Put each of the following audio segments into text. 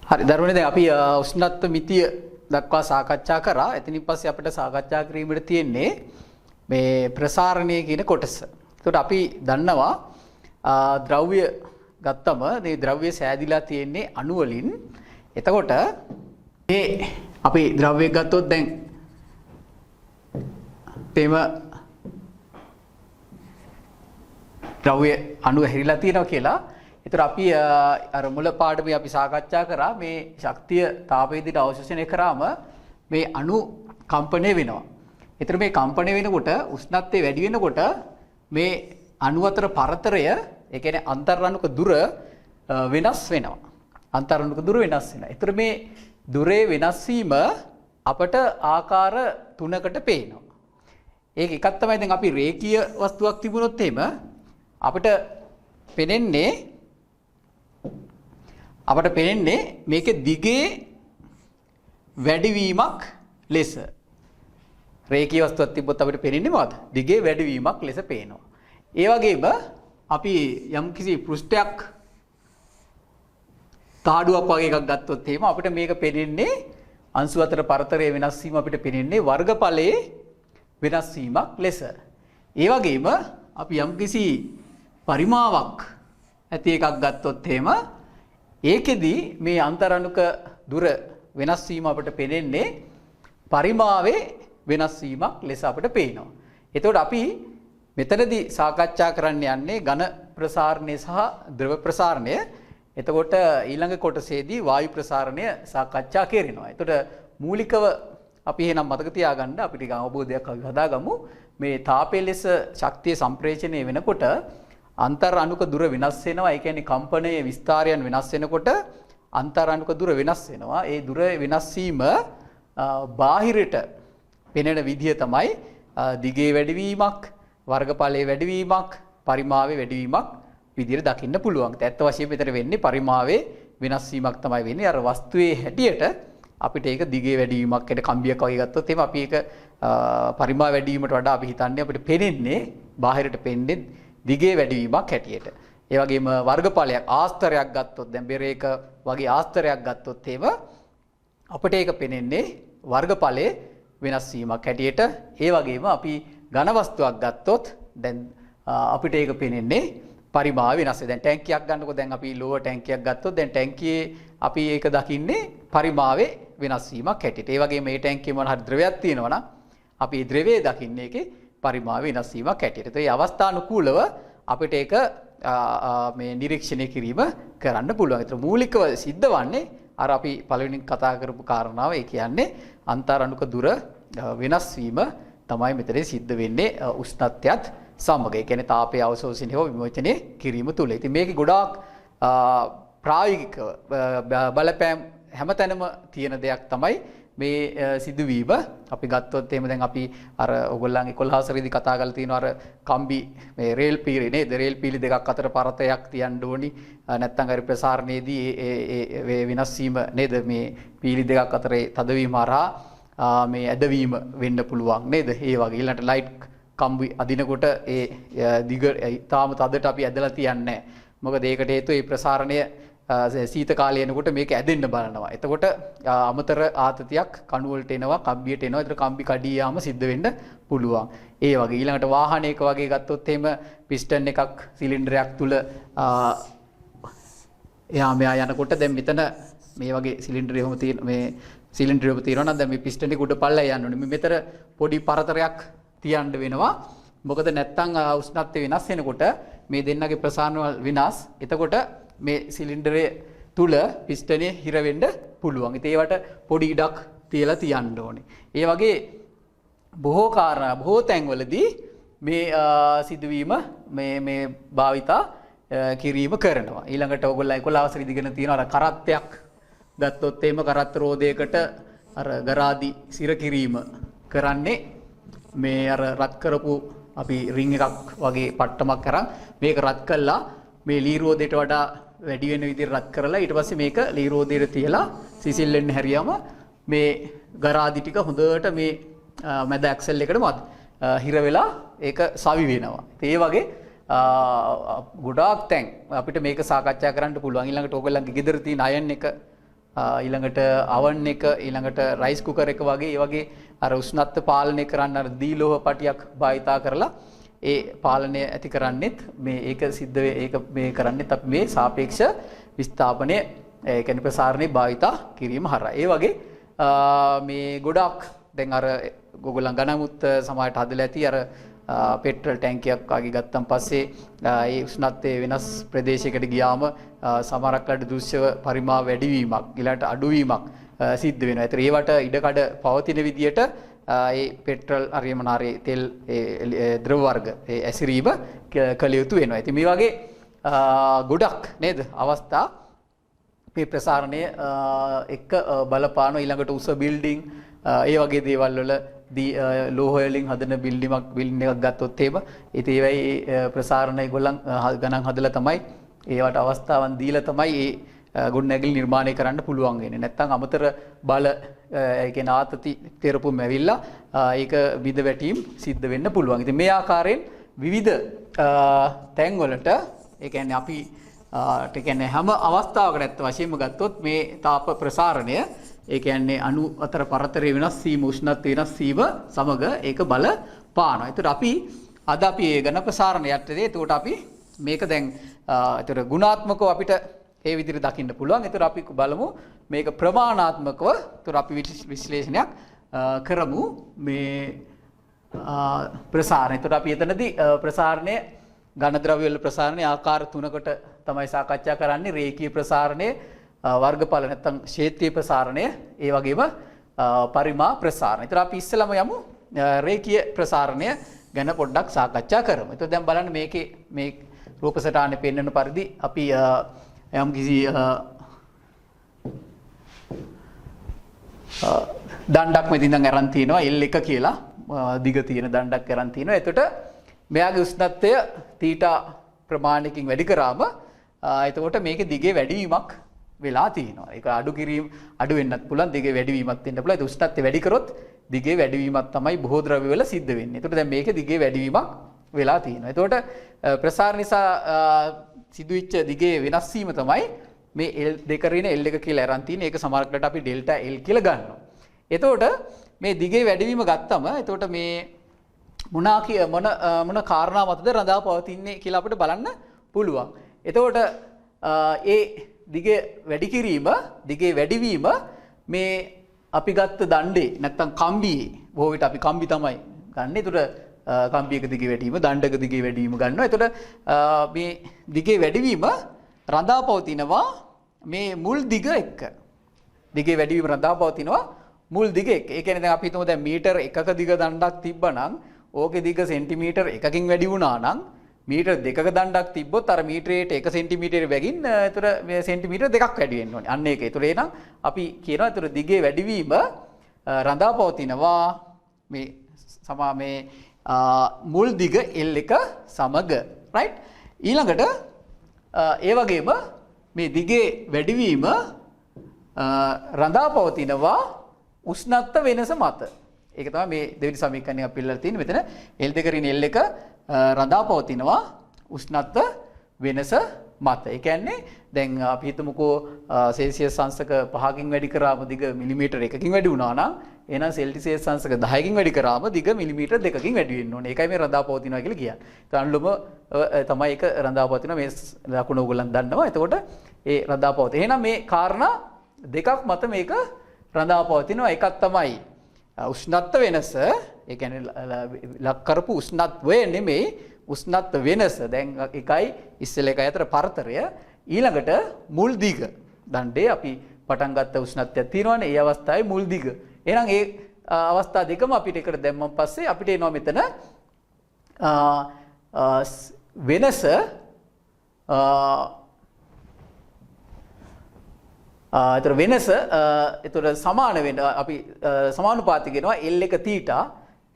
හරි ධර්මනේ දැන් අපි උෂ්ණත්ව මිතිය දක්වා සාකච්ඡා කරා. එතනින් පස්සේ අපිට සාකච්ඡා කිරීමට තියෙන්නේ මේ ප්‍රසාරණය කියන කොටස. ඒකට අපි දන්නවා ද්‍රව්‍ය ගත්තම මේ ද්‍රව්‍ය සෑදිලා තියෙන්නේ අණු වලින්. එතකොට මේ අපි ද්‍රව්‍යයක් ගත්තොත් දැන් තේම ද්‍රව්‍ය අණු හැරිලා තියෙනවා කියලා. ඒතර අපි අර මුල පාඩමේ අපි සාකච්ඡා කරා මේ ශක්තිය තාපයේදී අවශෝෂණය කරාම මේ අණු කම්පණය වෙනවා. ඒතර මේ කම්පණය වෙනකොට උෂ්ණත්වය වැඩි වෙනකොට මේ අණු අතර පරතරය ඒ කියන්නේ අන්තර්රණුක දුර වෙනස් වෙනවා. අන්තර්රණුක දුර වෙනස් වෙනවා. ඒතර මේ දුරේ වෙනස් වීම අපට ආකාර තුනකට පේනවා. ඒක එකක් තමයි දැන් අපි රේඛීය වස්තුවක් තිබුණොත් එහෙම අපිට පේන්නේ මේකේ දිගේ වැඩිවීමක් ලෙස. රේඛීය වස්තුවක් තිබ්බොත් අපිට පේන්නේ මොකද? දිගේ වැඩිවීමක් ලෙස පේනවා. ඒ වගේම අපි යම්කිසි පෘෂ්ඨයක් තාඩුවක් වගේ එකක් ගත්තොත් එහෙම අපිට මේක පේන්නේ අංශු අතර පරතරය වෙනස් වීම අපිට පේන්නේ වර්ගඵලයේ වෙනස් වීමක් ලෙස. ඒ වගේම අපි යම්කිසි පරිමාවක් ඇති එකක් ගත්තොත් එහෙම ඒකෙදි මේ අන්තරණුක දුර වෙනස් වීම අපිට පේන්නේ පරිමාවේ වෙනස් වීමක් ලෙස අපිට පේනවා. එතකොට අපි මෙතනදී සාකච්ඡා කරන්න යන්නේ ඝන ප්‍රසාරණය සහ ද්‍රව ප්‍රසාරණය. එතකොට ඊළඟ කොටසේදී වායු ප්‍රසාරණය සාකච්ඡා කරනවා. එතකොට මූලිකව අපි එහෙනම් මතක තියාගන්න අපිට අවබෝධයක් හදාගමු. මේ තාපය ලෙස ශක්තිය සම්ප්‍රේෂණය වෙනකොට අන්තර් අණුක දුර වෙනස් වෙනවා. ඒ කියන්නේ කම්පනයේ විස්තාරයන් වෙනස් වෙනකොට අන්තර් අණුක දුර වෙනස් වෙනවා. ඒ දුර වෙනස් වීම බාහිරට පෙනෙන විදිය තමයි දිගේ වැඩිවීමක්, වර්ගඵලයේ වැඩිවීමක්, පරිමාවේ වැඩිවීමක් විදියට දකින්න පුළුවන්. ඇත්ත වශයෙන්ම මෙතන වෙන්නේ පරිමාවේ වෙනස් වීමක් තමයි වෙන්නේ. අර වස්තුවේ හැටියට අපිට ඒක දිගේ වැඩිවීමක් කියන කම්බියක් වගේ ගත්තොත් එහෙම අපි ඒක පරිමාව වැඩිවීමට වඩා අපි හිතන්නේ අපිට පෙනෙන්නේ බාහිරට පෙන්නේ දිගේ වැඩිවීමක් හැටියට. ඒ වගේම වර්ගඵලයක් ආස්තරයක් ගත්තොත් දැන් බෙරේක වගේ ආස්තරයක් ගත්තොත් එහෙම අපිට ඒක පෙනෙන්නේ වර්ගඵලයේ වෙනස් වීමක් හැටියට. ඒ වගේම අපි ඝන වස්තුවක් ගත්තොත් දැන් අපිට ඒක පෙනෙන්නේ පරිමාව වෙනස් වෙන. දැන් ටැංකියක් ගන්නකො දැන් අපි ලෝව ටැංකියක් ගත්තොත් දැන් ටැංකියේ අපි ඒක දකින්නේ පරිමාවේ වෙනස් වීමක් හැටියට. ඒ වගේම මේ ටැංකියේ මොන හරි ද්‍රවයක් තියෙනවා නම් අපි ද්‍රවයේ දකින්නේ ඒකේ පරිමාව වෙනස් වීමක් හැටියට. ඒ අවස්ථානුකූලව අපිට ඒක මේ නිරීක්ෂණය කිරීම කරන්න පුළුවන්. ඒතර මූලිකව සිද්ධ වන්නේ අර අපි පළවෙනි කතා කරපු කාරණාව. ඒ කියන්නේ අන්තර් අණුක දුර වෙනස් වීම තමයි මෙතන සිද්ධ වෙන්නේ උෂ්ණත්වයත් සමග. ඒ කියන්නේ තාපයේ අවශෝෂණය හෝ විමෝචනය කිරීම තුල. ඉතින් මේකේ ගොඩාක් ප්‍රායෝගික බලපෑම් හැමතැනම තියෙන දෙයක් තමයි මේ සිදුවීම. අපි ගත්තොත් එහෙම දැන් අපි අර ඔයගොල්ලන්ගේ 11 සැරේදී කතා කරලා තියෙනවා අර කම්බි මේ රේල් පීරි නේද? රේල් පීලි දෙකක් අතර පරතයක් තියන්න ඕනි. නැත්නම් අර ප්‍රසාරණයේදී ඒ වෙනස් වීම නේද? මේ පීලි දෙකක් අතරේ තදවීම හරහා මේ ඇදවීම වෙන්න පුළුවන් නේද? ඒ වගේ ඊළඟට ලයිට් කම්බි අදිනකොට ඒ දිග තාම තදට අපි ඇදලා තියන්නේ නැහැ. මොකද ඒකට හේතුව මේ ප්‍රසාරණය සීත කාලය එනකොට මේක ඇදෙන්න බලනවා. එතකොට අමතර ආතතියක් කණු වලට එනවා, කම්බියට එනවා. ඒතර කම්බි කඩී යාම සිද්ධ වෙන්න පුළුවන්. ඒ වගේ ඊළඟට වාහනයක වගේ ගත්තොත් එහෙම පිස්ටන් එකක් සිලින්ඩරයක් තුල එහා මෙහා යනකොට දැන් මෙතන මේ වගේ සිලින්ඩරය එහෙම තියෙන මේ සිලින්ඩරය තියෙනවා නම් දැන් මේ පිස්ටන් එක උඩ පල්ලෙය යන්න ඕනේ. මෙතන පොඩි පරතරයක් තියන්න වෙනවා. මොකද නැත්තම් උෂ්ණත්වය වෙනස් වෙනකොට මේ දෙන්නගේ ප්‍රසාරණ විනාශ. එතකොට මේ සිලින්ඩරය තුල පිස්ටනේ හිර වෙන්න පුළුවන්. ඉතින් ඒවට පොඩි ඉඩක් තියලා තියන්න ඕනේ. ඒ වගේ බොහෝ තැන්වලදී මේ සිදුවීම මේ භාවිතා කිරීම කරනවා. ඊළඟට ඔයගොල්ලෝ 11 වසරේ ඉගෙන තියෙන අර කරත්තයක් ගත්තොත් එහෙම කරත්ත රෝදයකට අර ගරාදි සිර කිරීම කරන්නේ මේ අර රත් කරපු අපි රින් එකක් වගේ පට්ටමක් කරන් මේක රත් කළා මේ ලී රෝදයට වඩා වැඩි වෙන විදිහට රත් කරලා ඊට පස්සේ මේක ලී රෝදයට තියලා සිසිල් වෙන්න හැරියම මේ ගරාදි ටික හොඳට මේ මැද ඇක්සල් එකට හිර වෙලා ඒක සවි වෙනවා. ඒ වගේ ගොඩාක් තැන් අපිට මේක සාකච්ඡා කරන්න පුළුවන්. ඊළඟට ඕගොල්ලන්ගේ ගෙදර තියෙන අයන් එක ඊළඟට oven එක ඊළඟට rice cooker එක වගේ ඒ වගේ අර උෂ්ණත්ව පාලනය කරන්න අර දීලෝහ පටියක් භාවිතා කරලා ඒ පාලනය ඇති කරන්නෙත් මේ ඒක සිද්ධ ඒක මේ කරන්නෙත් අපි මේ සාපේක්ෂ විස්ථාපනය ඒ කියන්නේ ප්‍රසාරණේ භාවිතා කිරීම හරහා. ඒ වගේ මේ ගොඩක් දැන් අර ගොගලන් ගණමුත් සමාජයට හදලා ඇති අර පෙට්‍රල් ටැංකියක් වගේ ගත්තන් පස්සේ ඒ උෂ්ණත්වයේ වෙනස් ප්‍රදේශයකට ගියාම සමහරක් වෙලාවට දෘශ්‍ය පරිමාව වැඩිවීමක් ඊළඟට අඩුවීමක් සිද්ධ වෙනවා. ඒතර ඒවට ඉඩකඩ පවතින විදියට ඒ පෙට්‍රල් අරියමනාරේ තෙල් ද්‍රව වර්ග ඒ ඇසිරීම කළ යුතු වෙනවා. ඉතින් මේ වගේ ගොඩක් නේද අවස්ථා මේ ප්‍රසාරණය එක්ක බලපාන ඊළඟට උස බිල්ඩින් ඒ වගේ දේවල් වල ලෝහ වලින් හදන බිල්ඩින් එකක් ගත්තොත් එහෙම ඉතින් ඒවයි ප්‍රසාරණ ඒගොල්ලන් ගණන් හදලා තමයි ඒවට අවස්ථාවන් දීලා තමයි ඒ ගොඩනැගිලි නිර්මාණය කරන්න පුළුවන් වෙන්නේ. නැත්තම් අමතර බල ඒ කියන්නේ ආතති තෙරපුම් ඇවිල්ලා ඒක විද වැටීම් සිද්ධ වෙන්න පුළුවන්. ඉතින් මේ ආකාරයෙන් විවිධ තැන් වලට ඒ කියන්නේ අපි ඒ කියන්නේ හැම අවස්ථාවකට ඇත්ත වශයෙන්ම ගත්තොත් මේ තාප ප්‍රසාරණය ඒ කියන්නේ අණු අතර පරතරය වෙනස් වීම උෂ්ණත්වය වෙනස් වීම සමග ඒක බල පානවා. ඒතර අපි අද අපි ඒ ඝන ප්‍රසාරණය යටතේ ඒකට අපි මේක දැන් ඒතර ගුණාත්මකව අපිට ඒ විදිහට දකින්න පුළුවන්. ඒතර අපි බලමු මේක ප්‍රමාණාත්මකව ඒතර අපි විශ්ලේෂණයක් කරමු මේ ප්‍රසාරණය. ඒතර අපි එතනදී ප්‍රසාරණය ඝන ද්‍රව්‍ය වල ප්‍රසාරණය ආකාර තුනකට තමයි සාකච්ඡා කරන්නේ. රේඛීය ප්‍රසාරණය වර්ගඵල නැත්නම් ක්ෂේත්‍රීය ප්‍රසාරණය ඒ වගේම පරිමා ප්‍රසාරණය. ඒතර අපි ඉස්සෙල්ලාම යමු රේඛීය ප්‍රසාරණය ගැන පොඩ්ඩක් සාකච්ඡා කරමු. ඒතර දැන් බලන්න මේකේ මේ රූප සටහනේ පෙන්වන පරිදි අපි යම් කිසි දණ්ඩක් මෙතන ඉඳන් අරන් තිනවා L1 කියලා දිග තියෙන දණ්ඩක් අරන් තිනවා. එතකොට මෙයාගේ උෂ්ණත්වය තීටා ප්‍රමාණයකින් වැඩි කරාම එතකොට මේකේ දිගේ වැඩිවීමක් වෙලා තියෙනවා. ඒක අඩු වෙන්නත් පුළුවන් දිගේ වැඩිවීමක් වෙන්න පුළුවන්. ඒ උෂ්ණත්වය වැඩි කරොත් දිගේ වැඩිවීමක් තමයි බොහෝ ද්‍රව්‍ය වල සිද්ධ වෙන්නේ. එතකොට දැන් මේකේ දිගේ වැඩිවීමක් වෙලා තියෙනවා. එතකොට ප්‍රසාරණ නිසා සිදුවිච්ච දිගේ වෙනස් වීම තමයි මේ L2 රින L1 කියලා අරන් තියෙන්නේ. ඒක සමහරකට අපි ඩෙල්ටා L කියලා ගන්නවා. එතකොට මේ දිගේ වැඩිවීම ගත්තම එතකොට මේ මොන කාරණා මතද රඳා පවතින්නේ කියලා අපිට බලන්න පුළුවන්. එතකොට ඒ දිගේ වැඩි කිරීම දිගේ වැඩිවීම මේ අපි ගත්ත දණ්ඩේ නැත්තම් කම්බියේ බොහෝ විට අපි කම්බි තමයි ගන්න. ඒතර කම්බියක දිගේ වැඩිවීම දණ්ඩක දිගේ වැඩිවීම ගන්නවා. එතකොට මේ දිගේ වැඩිවීම රඳා පවතිනවා මේ මුල් දිග එක්ක. දිගේ වැඩිවීම රඳා පවතිනවා මුල් දිග එක්ක. ඒ කියන්නේ දැන් අපි හිතමු දැන් මීටර 1ක දිග දණ්ඩක් තිබ්බනම් ඕකේ දිග සෙන්ටිමීටර් 1කින් වැඩි වුණා නම් මීටර් 2ක දණ්ඩක් තිබ්බොත් අර මීටරයට 1 සෙන්ටිමීටර බැගින් ඒතර මේ සෙන්ටිමීටර් 2ක් වැඩි වෙන්න ඕනේ. අන්න ඒක. ඒතර එහෙනම් අපි කියනවා ඒතර දිගේ වැඩිවීම රඳා පවතිනවා මේ මුල් දිග L1 සමග. right? ඊළඟට ඒ වගේම මේ දිගේ වැඩිවීම රඳා පවතිනවා උෂ්ණත්ව වෙනස මත. ඒක තමයි මේ දෙවෙනි සමීකරණය අපි ඉල්ලලා තියෙන්නේ. මෙතන L2 රින් L1 රඳා පවතිනවා උෂ්ණත්ව වෙනස මත. ඒ කියන්නේ දැන් අපි හිතමුකෝ සෙල්සියස් අංශක 5කින් වැඩි කරාම දිග මිලිමීටර 1කින් වැඩි වුණා නම් එහෙනම් සෙල්සියස් අංශක 10කින් වැඩි කරාම දිග මිලිමීටර 2කින් වැඩි වෙන්න ඕනේ. ඒකයි මේ රඳා පවතිනවා කියලා කියන්නේ. ඒ අනුලම තමයි ඒක රඳා පවතිනවා. මේ ලකුණ ඕගොල්ලන් දන්නවා. එතකොට ඒ රඳා පවතින. එහෙනම් මේ කාරණා දෙකක් මත මේක රඳා පවතිනවා. එකක් තමයි උෂ්ණත්ව වෙනස. ඒ කියන්නේ ලක් කරපු උෂ්ණත්වය නෙමෙයි උෂ්ණත්ව වෙනස. දැන් එකයි ඉස්සෙල් එකයි අතර පරතරය. ඊළඟට මුල් දිග. දණ්ඩේ අපි පටන් ගත්ත උෂ්ණත්වයක් තියෙනවානේ. ඒ අවස්ථාවේ මුල් දිග. එහෙනම් ඒ අවස්ථා දෙකම අපිට එකට දැම්මන් පස්සේ අපිට එනවා මෙතන වෙනස ඒතර වෙනස ඒතර සමාන වෙන අපි සමානුපාතික වෙනවා L1 තීටා.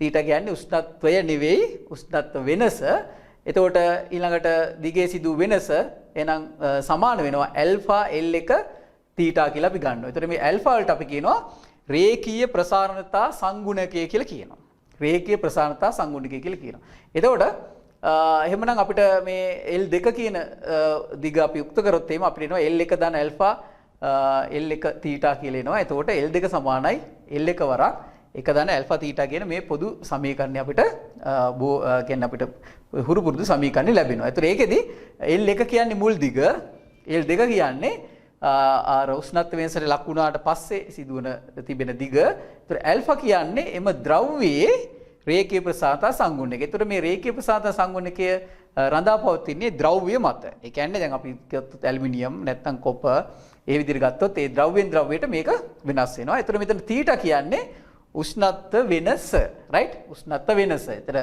තීටා කියන්නේ උෂ්ණත්වය නෙවෙයි උෂ්ණත්ව වෙනස. එතකොට ඊළඟට දිගේ සිදු වෙනස එහෙනම් සමාන වෙනවා ඇල්ෆා L1 තීටා කියලා අපි ගන්නවා. ඒතර මේ ඇල්ෆා වලට අපි කියනවා රේඛීය ප්‍රසාරණතා සංගුණකය කියලා කියනවා. රේඛීය ප්‍රසාරණතා සංගුණකය කියලා කියනවා. එතකොට එහෙමනම් අපිට මේ L2 කියන දිග අපි යුක්ත කරොත් එහෙම අපිට එනවා L1 දාන ඇල්ෆා L1 තීටා කියලා එනවා. එතකොට L2 සමානයි L1 වරක් එක දාන ඇල්ෆා තීටා කියන මේ පොදු සමීකරණය අපිට කියන්නේ අපිට හුරු පුරුදු සමීකරණය ලැබෙනවා. ඒතර ඒකෙදි L1 කියන්නේ මුල් දිග, L2 කියන්නේ ආර උෂ්ණත්ව වෙනසට ලක් වුණාට පස්සේ සිදුවන තිබෙන දිග. ඒතර ඇල්ෆා කියන්නේ එම ද්‍රව්‍යයේ රේඛීය ප්‍රසාරතා සංගුණකය. ඒතර මේ රේඛීය ප්‍රසාරතා සංගුණකය රඳා පවතින්නේ ද්‍රව්‍ය මත. ඒ කියන්නේ දැන් අපි ගත්තොත් ඇලුමිනියම් නැත්නම් කොපර් ඒ විදිහට ගත්තොත් ඒ ද්‍රව්‍යෙන් ද්‍රව්‍යයට මේක වෙනස් වෙනවා. ඒතර මෙතන තීටා කියන්නේ උෂ්ණත්ව වෙනස, රයිට්? උෂ්ණත්ව වෙනස. ඒතර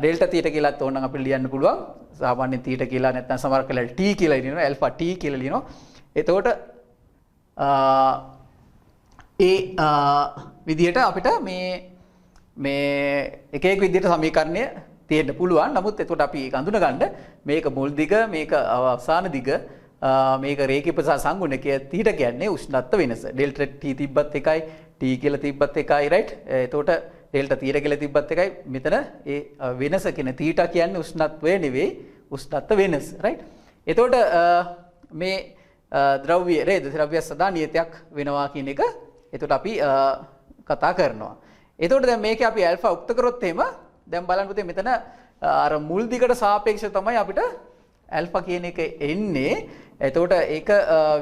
ඩෙල්ටා තීටා කියලාත් ඕනනම් අපිට ලියන්න පුළුවන්. සාමාන්‍යයෙන් තීටා කියලා නැත්නම් සමහර කලට T කියලා ලියනවා, ඇල්ෆා T කියලා ලියනවා. එතකොට ඒ විදිහට අපිට මේ එක එක විදිහට සමීකරණය තියෙන්න පුළුවන්. නමුත් එතකොට අපි ඒක අඳුන ගන්න මේක මුල් දිග, මේක අවසාන දිග, මේක රේඛීය ප්‍රසාර සංගුණකය තීටා කියන්නේ උෂ්ණත්ව වෙනස. ඩෙල්ටා T තිබ්බත් එකයි, T කියලා තිබ්බත් එකයි, රයිට්? එතකොට ඩෙල්ටා තීටා කියලා තිබ්බත් එකයි. මෙතන ඒ වෙනස කියන තීටා කියන්නේ උෂ්ණත්වය නෙවෙයි, උෂ්ණත්ව වෙනස, රයිට්? එතකොට මේ ද්‍රව්‍ය ද්‍රව්‍ය සදා නියතයක් වෙනවා කියන එක එතකොට අපි කතා කරනවා. එතකොට දැන් මේකේ අපි ඇල්ෆා උක්ත කරොත් එහෙම දැන් බලන්න පුතේ මෙතන අර මුල් දිගට සාපේක්ෂව තමයි අපිට ඇල්ෆා කියන එක එන්නේ. එතකොට ඒක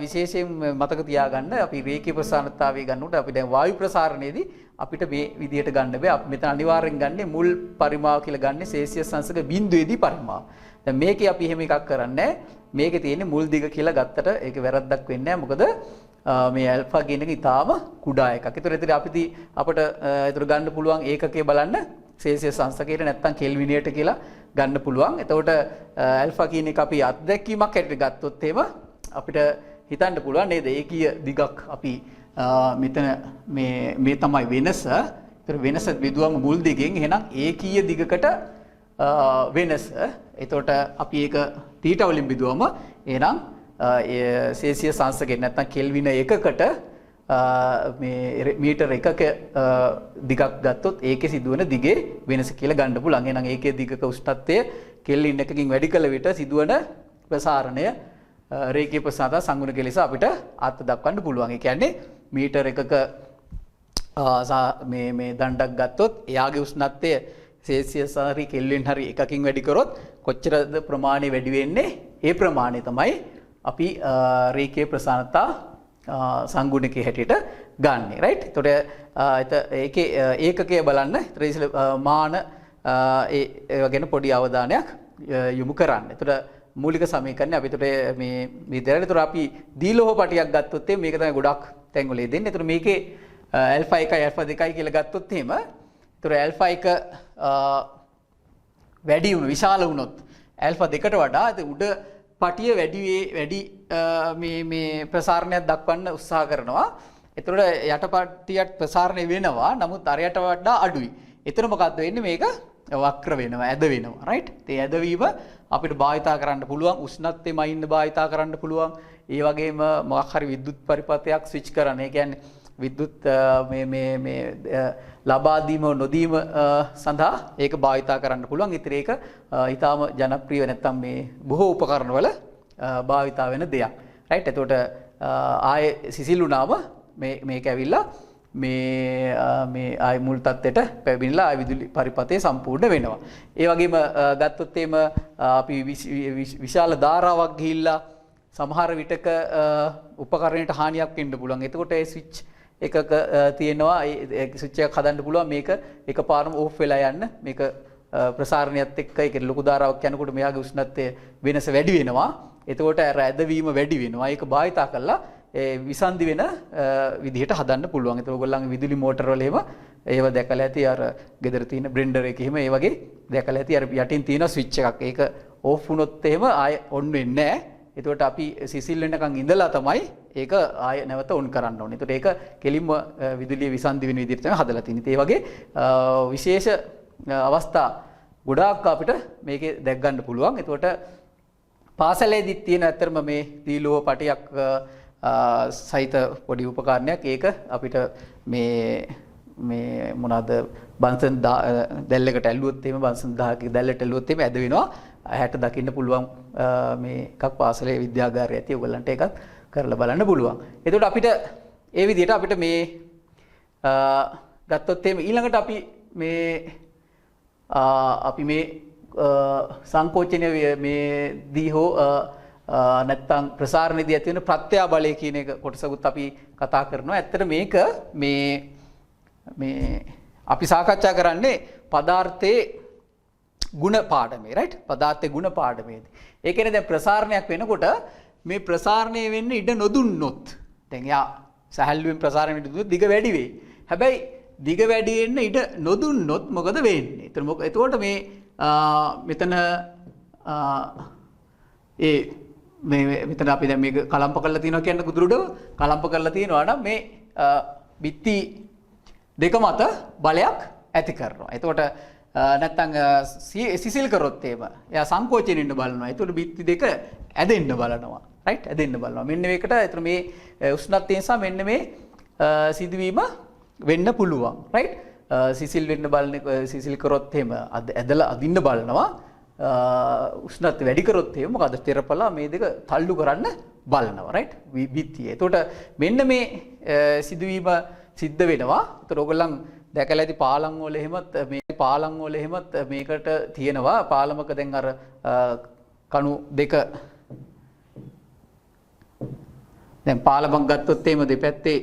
විශේෂයෙන් මතක තියාගන්න අපි රේඛීය ප්‍රසාරණතාවය ගන්නකොට අපි දැන් වායු ප්‍රසාරණයේදී අපිට මේ විදිහට ගන්න බෑ. අපි මෙතන අනිවාර්යෙන් ගන්නේ මුල් පරිමාව කියලා ගන්නේ සෙල්සියස් අංශක බිඳුවේදී පරිමාව. දැන් මේකේ අපි එහෙම එකක් කරන්නේ මේකේ තියෙන්නේ මුල් දිග කියලා ගත්තට ඒක වැරද්දක් වෙන්නේ නැහැ. මොකද මේ ඇල්ෆා කියන එක ඊටාම කුඩා එකක්. ඒතර අපිට ඒතර ගන්න පුළුවන් ඒකකයේ බලන්න සෙල්සියස් අංශකයට නැත්නම් කෙල්විනියට කියලා ගන්න පුළුවන්. එතකොට ඇල්ෆා කියන එක අපි අත්දැකීමක් හැටියට ගත්තොත් එහෙම අපිට හිතන්න පුළුවන් නේද ඒකීය දිගක් අපි මෙතන මේ තමයි වෙනස. ඒතර වෙනස බෙදුවම මුල් දිගෙන් එහෙනම් ඒකීය දිගකට වෙනස. එතකොට අපි ඒක තීටා වලින් බෙදුවම එහෙනම් සෙල්සියස් අංශකයෙන් නැත්නම් කෙල්වින එකකට මේ මීටර එකක දිගක් ගත්තොත් ඒකේ සිදුවන දිගේ වෙනස කියලා ගන්න පුළුවන්. එහෙනම් ඒකේ දිගක උෂ්ණත්වය කෙල්වින් එකකින් වැඩි කළ විට සිදුවන ප්‍රසාරණය රේඛීය ප්‍රසාරතා සංගුණක ලෙස අපිට අර්ථ දක්වන්න පුළුවන්. ඒ කියන්නේ මීටර එකක මේ දණ්ඩක් ගත්තොත් එයාගේ උෂ්ණත්වය සෙල්සියස් හරි කෙල්වින් හරි එකකින් වැඩි කරොත් කොච්චරද ප්‍රමාණය වැඩි වෙන්නේ? ඒ ප්‍රමාණය තමයි අපි රේඛීය ප්‍රසාරතා සංගුණකයේ හැටියට ගන්නෙ, රයිට්? එතකොට ඒකේ ඒකකය බලන්න ත්‍රිශල මාන ඒ ගැන පොඩි අවධානයක් යොමු කරන්න. එතකොට මූලික සමීකරණය අපි එතකොට මේ විදිහට එතකොට අපි දීලෝහ පටියක් ගත්තොත් මේක තමයි ගොඩක් තැන්වල දෙන්නේ. එතකොට මේකේ ඇල්ෆා 1යි ඇල්ෆා 2යි කියලා ගත්තොත් එහෙම එතකොට ඇල්ෆා 1 වැඩි වුණ විශාල වුණොත් ඇල්ෆා 2ට වඩා උඩ පටිය වැඩි මේ ප්‍රසාරණයක් දක්වන්න උත්සාහ කරනවා. එතකොට යටපටියට ප්‍රසාරණය වෙනවා. නමුත් අරයට වඩා අඩුයි. එතන මොකද්ද වෙන්නේ? මේක වක්‍ර වෙනවා, ඇද වෙනවා, රයිට්? ඒ ඇදවීම අපිට භාවිතා කරන්න පුළුවන්. උෂ්ණත්වෙම ඉන්න භාවිතා කරන්න පුළුවන්. ඒ වගේම මොකක් හරි විද්‍යුත් පරිපථයක් ස්විච් කරන්න. ඒ කියන්නේ විද්‍යුත් මේ ලබා දීම නොදීම සඳහා ඒක භාවිතා කරන්න පුළුවන්. ඉතින් ඒක ඊටාම ජනප්‍රිය නැත්තම් මේ බොහෝ උපකරණවල භාවිතා වෙන දෙයක්. රයිට්? එතකොට ආයේ සිසිලුනාම මේක ඇවිල්ලා මේ ආයි මුල් තත්ත්වයට පැමිණලා ආයි විදුලි පරිපථය සම්පූර්ණ වෙනවා. ඒ වගේම ගත්තොත් එimhe අපි විශාල ධාරාවක් ගිහිල්ලා සමහර විටක උපකරණයට හානියක් වෙන්න පුළුවන්. එතකොට ඒ ස්විච් එකක තියෙනවා ඒ ස්විච් එකක් හදන්න පුළුවන් මේක එකපාරම ඕෆ් වෙලා යන්න. මේක ප්‍රසාරණයත් එක්ක ඒක ලොකු ධාරාවක් යනකොට මෙයාගේ උෂ්ණත්වය වෙනස වැඩි වෙනවා. එතකොට අර ඇදවීම වැඩි වෙනවා. ඒක භාවිතා කරලා විසන්ධි වෙන විදිහට හදන්න පුළුවන්. ඒක ඔයගොල්ලන්ගේ විදුලි මෝටර වල එහෙම ඒව දැකලා ඇති. අර ගෙදර තියෙන බ්ලෙන්ඩර් එකේ එහෙම ඒ වගේ දැකලා ඇති. අර යටින් තියෙන ස්විච් එකක්. ඒක ඕෆ් වුණොත් එහෙම ආයෙ ඔන් වෙන්නේ නැහැ. එතකොට අපි සිසිල් වෙනකන් ඉඳලා තමයි ඒක ආයෙ නැවත ඔන් කරන්න ඕනේ. එතකොට ඒක කෙලින්ම විදුලිය විසන්ධි වෙන විදිහට තමයි හදලා තියෙන්නේ. ඒ වගේ විශේෂ අවස්ථා ගොඩාක් අපිට මේකේ දැක් ගන්න පුළුවන්. එතකොට පාසලේදීත් තියෙන ඇත්තටම මේ දීලෝහ පටියක් සහිත පොඩි උපකරණයක්. ඒක අපිට මේ මොනවාද බන්සන් දැල්ලකට ඇල්ලුවොත් එහෙම බන්සන් 10ක දැල්ලට ඇල්ලුවොත් එහෙම ඇද වෙනවා. ඇහැට දකින්න පුළුවන් මේ එකක් පාසලේ විද්‍යාගාරයේ ඇති. ඔයගලන්ට ඒකත් කරලා බලන්න පුළුවන්. එතකොට අපිට ඒ විදිහට අපිට මේ ගත්තොත් එහෙම ඊළඟට අපි මේ සංකෝචනය මේ දී හෝ නැත්තම් ප්‍රසාරණයේදී ඇති වෙන ප්‍රත්‍යා බලය කියන එක කොටසකුත් අපි කතා කරනවා. ඇත්තට මේක මේ අපි සාකච්ඡා කරන්නේ පදාර්ථයේ ಗುಣ පාඩමේ right පදාර්ථයේ ಗುಣ පාඩමේදී. ඒ කියන්නේ දැන් ප්‍රසාරණයක් වෙනකොට මේ ප්‍රසාරණය වෙන්න ඉඩ නොදුන්නොත් දැන් යා සහැල්ලුවෙන් ප්‍රසාරණය වෙන්න දිග වැඩි වෙයි. හැබැයි දිග වැඩි වෙන්න ඉඩ නොදුන්නොත් මොකද වෙන්නේ? එතකොට මේ මෙතන මෙතන අපි දැන් මේක කලම්ප කරලා තියෙනවා කියන්නේ කුදුරුඩව කලම්ප කරලා තියෙනවා නම් මේ බිත්ති දෙක මත බලයක් ඇති කරනවා. එතකොට නැත්තම් සිසිල් කරොත් එහෙම එයා සංකෝචනෙන්න බලනවා. එතකොට බිත්ති දෙක ඇදෙන්න බලනවා. රයිට් ඇදෙන්න බලනවා. මෙන්න මේකට එතන මේ උෂ්ණත්වය නිසා මෙන්න මේ සිදුවීම වෙන්න පුළුවන්. රයිට් සිසිල් වෙන්න බලන සිසිල් කරොත් එහෙම ඇදලා අදින්න බලනවා. උෂ්ණත්වය වැඩි කරොත් එහෙම මොකද තෙරපලා මේ දෙක තල්ලු කරන්න බලනවා. රයිට් බිත්තිය. එතකොට මෙන්න මේ සිදුවීම සිද්ධ වෙනවා. ඒතර ඔයගොල්ලන් දැකලා ඇති පාලම් වල එහෙමත් මේ පාලම් වල එහෙමත් මේකට තියෙනවා පාලමක දැන් අර කණු දෙක දැන් පාලමක් ගත්තොත් එහෙම දෙපැත්තේ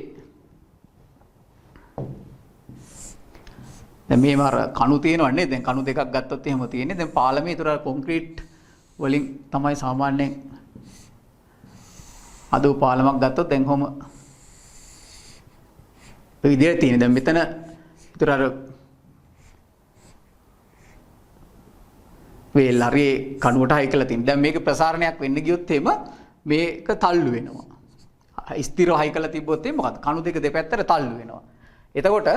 දැන් මේව අර කණු තියෙනවනේ දැන් කණු දෙකක් ගත්තොත් එහෙම තියෙන්නේ දැන් පාලමේ ඒතර කොන්ක්‍රීට් වලින් තමයි සාමාන්‍යයෙන් අදෝ පාලමක් ගත්තොත් දැන් කොහොම ඔය විදිහට තියෙන දැන් මෙතන ඒතර අර වේල් හරියේ කණුවට හයි කරලා තියෙන. දැන් මේක ප්‍රසාරණයක් වෙන්න ගියොත් එහෙම මේක තල්ලු වෙනවා. ස්ථිරව හයි කරලා තිබ්බොත් එහෙම මොකද? කණු දෙක දෙපැත්තට තල්ලු වෙනවා. එතකොට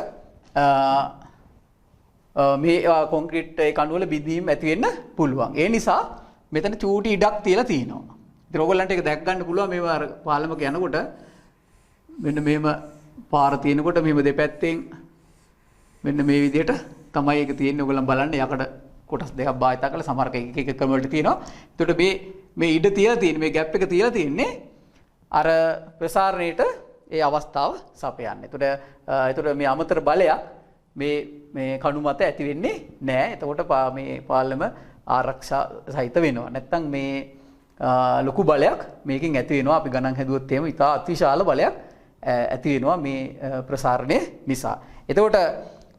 මේ කොන්ක්‍රීට් ඒ කණු වල බිඳීම් ඇති වෙන්න පුළුවන්. ඒ නිසා මෙතන චූටි ඉඩක් තියලා තියෙනවා. ඉතින් ඕගොල්ලන්ට ඒක දැක් ගන්න පුළුවන් මේව අර පාලමක යනකොට මෙන්න මෙහෙම පාර තියෙනකොට මෙහෙම දෙපැත්තෙන් මෙන්න මේ විදිහට තමයි ඒක තියෙන්නේ. ඔයගොල්ලන් බලන්න යකඩ කොටස් දෙකක් භාවිත කරලා සමහරක එක එක ක්‍රම වලට තියෙනවා. එතකොට මේ ඉඩ තියලා තියෙන්නේ මේ ગેප් එක තියලා තියෙන්නේ අර ප්‍රසාරණයට ඒ අවස්ථාව සපයන්නේ. එතකොට මේ අමතර බලයක් මේ කණු මත ඇති වෙන්නේ නැහැ. එතකොට මේ පාලම ආරක්ෂා සහිත වෙනවා. නැත්තම් මේ ලොකු බලයක් මේකෙන් ඇති වෙනවා. අපි ගණන් හැදුවොත් එහෙම ඉතා අතිශාල බලයක් ඇති වෙනවා මේ ප්‍රසාරණය නිසා. එතකොට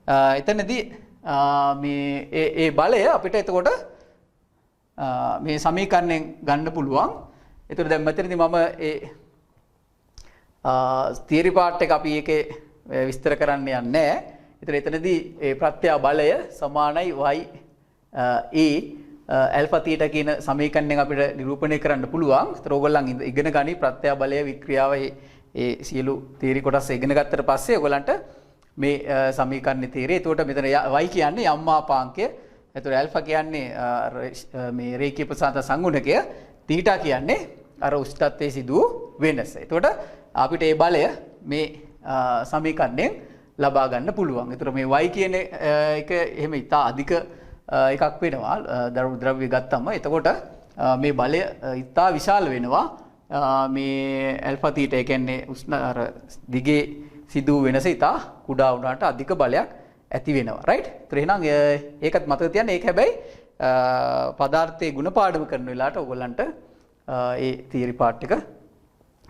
එතනදී මේ ඒ බලය අපිට එතකොට මේ සමීකරණයෙන් ගන්න පුළුවන්. එතකොට දැන් මෙතනදී මම ඒ තියරි පාර්ට් එක අපි ඒකේ විස්තර කරන්න යන්නේ නැහැ. එතනදී ඒ ප්‍රත්‍යා බලය සමානයි y ඇල්ෆා තීටා කියන සමීකරණයෙන් අපිට නිරූපණය කරන්න පුළුවන්. ඒතර ඕගොල්ලන් ඉගෙන ගනි ප්‍රත්‍යා බලය වික්‍රියාව ඒ සියලු තීරි කොටස් ඉගෙන ගත්තට පස්සේ ඔයගොල්ලන්ට මේ සමීකරණේ තීරය. එතකොට මෙතන y කියන්නේ යම් මාපාංකය. එතකොට ඇල්ෆා කියන්නේ මේ රේඛීය ප්‍රසාරණ සංගුණකය. තීටා කියන්නේ අර උෂ්ණත්වයේ සිදු වෙනස. එතකොට අපිට මේ බලය මේ සමීකරණයෙන් ලබා ගන්න පුළුවන්. එතකොට මේ y කියන එක එහෙම ඉතා අධික එකක් වෙනවා. ද්‍රව්‍ය ගත්තම එතකොට මේ බලය ඉතා විශාල වෙනවා. මේ ඇල්ෆා තීටා කියන්නේ උෂ්ණ අර දිගේ සිදු වෙනස ඉතා කුඩා වුණාට අධික බලයක් ඇති වෙනවා. රයිට්? ඒතර එහෙනම් ඒකත් මතක තියන්න. ඒක හැබැයි පදාර්ථයේ ಗುಣ පාඩම කරන වෙලාවට ඔයගොල්ලන්ට ඒ තියරි පාර්ට් එක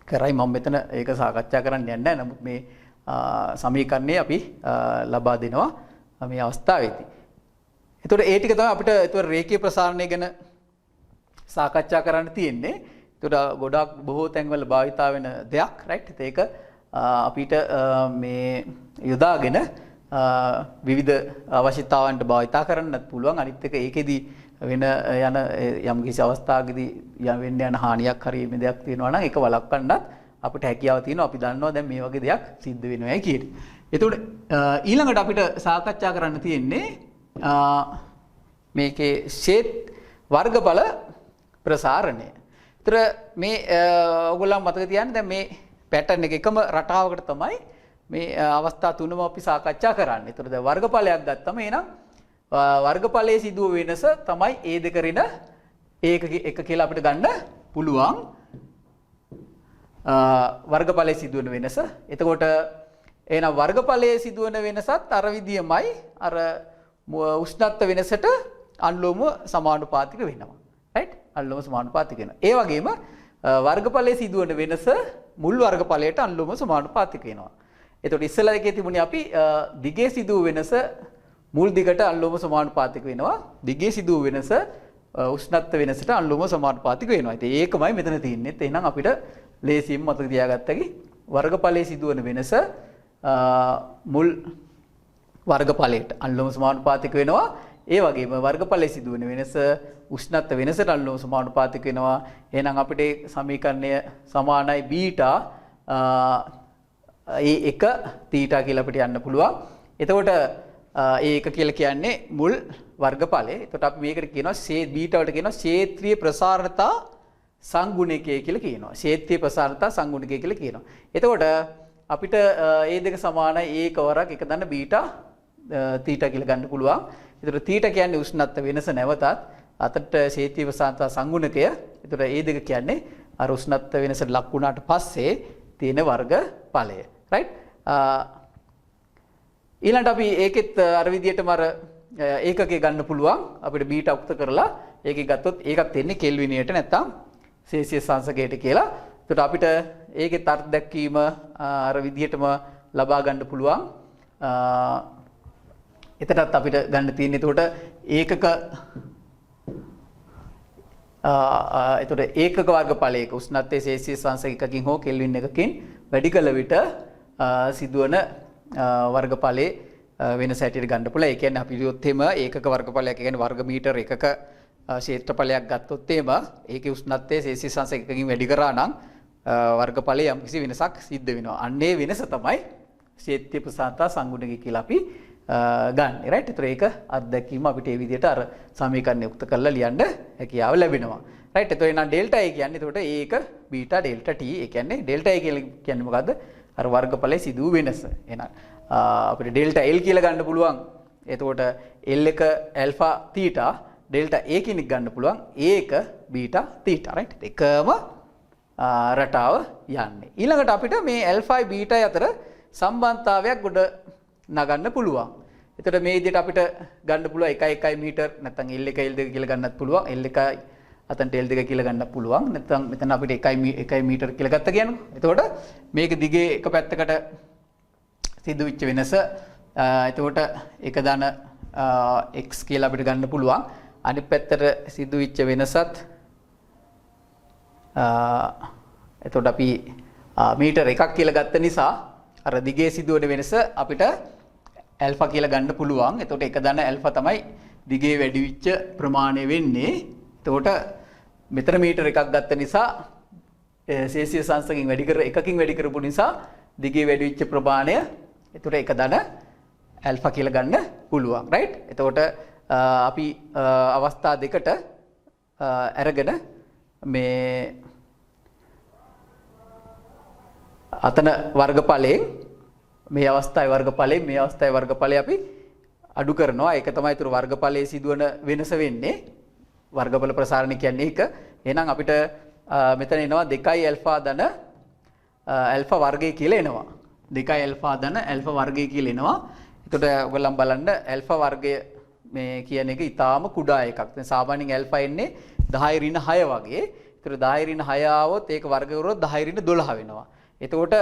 කරයි. මම මෙතන ඒක සාකච්ඡා කරන්න යන්නේ නැහැ. නමුත් මේ සමීකරණය අපි ලබා දෙනවා මේ අවස්ථාවේදී. එතකොට ඒ ටික තමයි අපිට ඒතර රේඛීය ප්‍රසාරණය ගැන සාකච්ඡා කරන්න තියෙන්නේ. ඒතකොට ගොඩක් බොහෝ තැන්වල භාවිතා වෙන දෙයක්. රයිට්? ඒක අපිට මේ යොදාගෙන විවිධ අවශ්‍යතාවන්ට භාවිතා කරන්නත් පුළුවන්. අනිත් එක ඒකෙදි වෙන යන යම් කිසි අවස්ථාවකදී වෙන්න යන හානියක් හරි මේ දෙයක් තියෙනවා නම් ඒක වළක්වන්නත් අපිට හැකියාව තියෙනවා. අපි දන්නවා දැන් මේ වගේ දෙයක් සිද්ධ වෙනවා කියලා. එතකොට ඊළඟට අපිට සාකච්ඡා කරන්න තියෙන්නේ මේකේ ෂේත් වර්ගඵල ප්‍රසාරණය. ඒතර මේ ඔයගොල්ලන් මතක තියාගන්න දැන් මේ පැටර්න් එක එකම රටාවකට තමයි මේ අවස්ථා තුනම අපි සාකච්ඡා කරන්නේ. ඒතර දැන් වර්ගඵලයක් ගත්තම එහෙනම් වර්ගඵලයේ සිදුව වෙනස තමයි ඒ දෙක රින ඒක කියලා අපිට ගන්න පුළුවන්. වර්ගඵලයේ සිදුවන වෙනස. එතකොට එහෙනම් වර්ගඵලයේ සිදුවන වෙනසත් අර විදියමයි අර උෂ්ණත්ව වෙනසට අනුලෝම සමානුපාතික වෙනවා. රයිට්? අනුලෝම සමානුපාතික වෙනවා. ඒ වගේම වර්ගඵලයේ සිදුවන වෙනස මුල් වර්ගඵලයට අනුලෝම සමානුපාතික වෙනවා. එතකොට ඉස්සෙල්ලා එකේ තිබුණේ අපි දිගේ සිදුව වෙනස මුල් දිගට අනුලෝම සමානුපාතික වෙනවා. දිගේ සිදුව වෙනස උෂ්ණත්ව වෙනසට අනුලෝම සමානුපාතික වෙනවා. ඉතින් ඒකමයි මෙතන තියෙන්නේ. එහෙනම් අපිට ලේසියෙන් මතක තියාගත්තකි වර්ගඵලයේ සිදුවන වෙනස මුල් වර්ගඵලයට අනුලෝම සමානුපාතික වෙනවා. ඒ වගේම වර්ගඵලයේ සිදුවන වෙනස උෂ්ණත්ව වෙනසට අනුලෝම සමානුපාතික වෙනවා. එහෙනම් අපිට සමීකරණය සමානයි බීටා ඒ1 තීටා කියලා අපිට යන්න පුළුවන්. එතකොට ඒ1 කියලා කියන්නේ මුල් වර්ගඵලය. එතකොට අපි මේකට කියනවා බීටා වලට කියනවා ක්ෂේත්‍රීය ප්‍රසාරණතා සංගුණකය කියලා කියනවා. ක්ෂේත්‍රීය ප්‍රසාරණතා සංගුණකය කියලා කියනවා. එතකොට අපිට ඒ දෙක සමානයි ඒක වරක් එක දන්න බීටා තීටා කියලා ගන්න පුළුවන්. එතකොට තීටා කියන්නේ උෂ්ණත්ව වෙනස නැවතත් අතට ක්ෂේත්‍රීය ප්‍රසාරණතා සංගුණකය. එතකොට ඒ දෙක කියන්නේ අර උෂ්ණත්ව වෙනසට ලක් වුණාට පස්සේ තියෙන වර්ගඵලය. රයිට්? ඊළඟට අපි ඒකෙත් අර විදියටම අර ඒකකේ ගන්න පුළුවන්. අපිට බීටා උක්ත කරලා ඒකේ ගත්තොත් ඒකත් එන්නේ කෙල්විනියට නැත්තම් සෙල්සියස් අංශකයට කියලා. එතකොට අපිට ඒකේ තර්ක දැක්වීම අර විදියටම ලබා ගන්න පුළුවන්. එතනත් අපිට ගන්න තියෙන්නේ එතකොට ඒකක එතකොට ඒකක වර්ගඵලයක උෂ්ණත්වයේ සෙල්සියස් අංශක එකකින් හෝ කෙල්වින් එකකින් වැඩි කළ විට සිදුවන වර්ගඵලයේ වෙනස හැටියට ගන්න පුළුවන්. ඒ කියන්නේ අපි ලියොත් එම ඒකක වර්ගඵලයක් කියන්නේ වර්ග මීටර එකක ක්ෂේත්‍රඵලයක් ගත්තොත් එම ඒකේ උෂ්ණත්වයේ සෙල්සියස් අංශක එකකින් වැඩි කරා නම් වර්ගඵලයේ යම්කිසි වෙනසක් සිද්ධ වෙනවා. අන්න ඒ වෙනස තමයි ක්ෂේත්‍රීය ප්‍රසාරණතා සංගුණකය කියලා අපි ගන්න. රයිට්? ඒතර ඒක අත්දැකීම අපිට මේ විදිහට අර සමීකරණ යුක්ත කරලා ලියන්න හැකියාව ලැබෙනවා. රයිට්? ඒතර එහෙනම් ඩෙල්ටා A කියන්නේ එතකොට ඒක බීටා ඩෙල්ටා T. ඒ කියන්නේ ඩෙල්ටා A කියලා කියන්නේ මොකද්ද? අර වර්ගඵලයේ සිදු වෙනස. එහෙනම් අපිට ඩෙල්ටා L කියලා ගන්න පුළුවන්. එතකොට L එක ඇල්ෆා තීටා ඩෙල්ටා A කෙනෙක් ගන්න පුළුවන්. A එක බීටා තීටා. රයිට්? එකම රටාව යන්නේ. ඊළඟට අපිට මේ ඇල්ෆායි බීටායි අතර සම්බන්ධතාවයක් ගොඩ නගන්න පුළුවන්. එතකොට මේ විදිහට අපිට ගන්න පුළුවන් 1.1 මීටර නැත්නම් L1 L2 කියලා ගන්නත් පුළුවන්. L1 අතන්ට L2 කියලා ගන්නත් පුළුවන්. නැත්නම් මෙතන අපිට 1 මීටර කියලා ගත්ත කියනවා. එතකොට මේක දිගේ එක පැත්තකට සිදුවිච්ච වෙනස එතකොට එක දාන x කියලා අපිට ගන්න පුළුවන්. අනිත් පැත්තට සිදුවිච්ච වෙනසත් එතකොට අපි මීටර 1ක් කියලා ගත්ත නිසා අර දිගේ සිදුවන වෙනස අපිට ඇල්ෆා කියලා ගන්න පුළුවන්. එතකොට එක දන ඇල්ෆා තමයි දිගේ වැඩි වෙච්ච ප්‍රමාණය වෙන්නේ. එතකොට මෙතන මීටර එකක් ගත්ත නිසා සෙල්සියස් අංශකින් වැඩි කර එකකින් වැඩි කරපු නිසා දිගේ වැඩි වෙච්ච ප්‍රමාණය එතකොට එක දන ඇල්ෆා කියලා ගන්න පුළුවන්. රයිට්? එතකොට අපි අවස්ථා දෙකට අරගෙන මේ අතන වර්ගඵලයෙන් මේ අවස්ථාවේ වර්ගඵලයෙන් මේ අවස්ථාවේ වර්ගඵලය අපි අඩු කරනවා. ඒක තමයි ඊතර වර්ගඵලයේ සිදුවන වෙනස වෙන්නේ. වර්ගඵල ප්‍රසාරණය කියන්නේ ඒක. එහෙනම් අපිට මෙතන එනවා 2 ඇල්ෆා ධන ඇල්ෆා වර්ගය කියලා එනවා. 2 ඇල්ෆා ධන ඇල්ෆා වර්ගය කියලා එනවා. එතකොට ඔයගොල්ලන් බලන්න ඇල්ෆා වර්ගය මේ කියන එක ඊටාම කුඩා එකක්. දැන් සාමාන්‍යයෙන් ඇල්ෆා එන්නේ 10 ඍණ 6 වගේ. ඒතර 10 ඍණ 6 ආවොත් ඒක වර්ග කරුවොත් 10 ඍණ 12 වෙනවා. එතකොට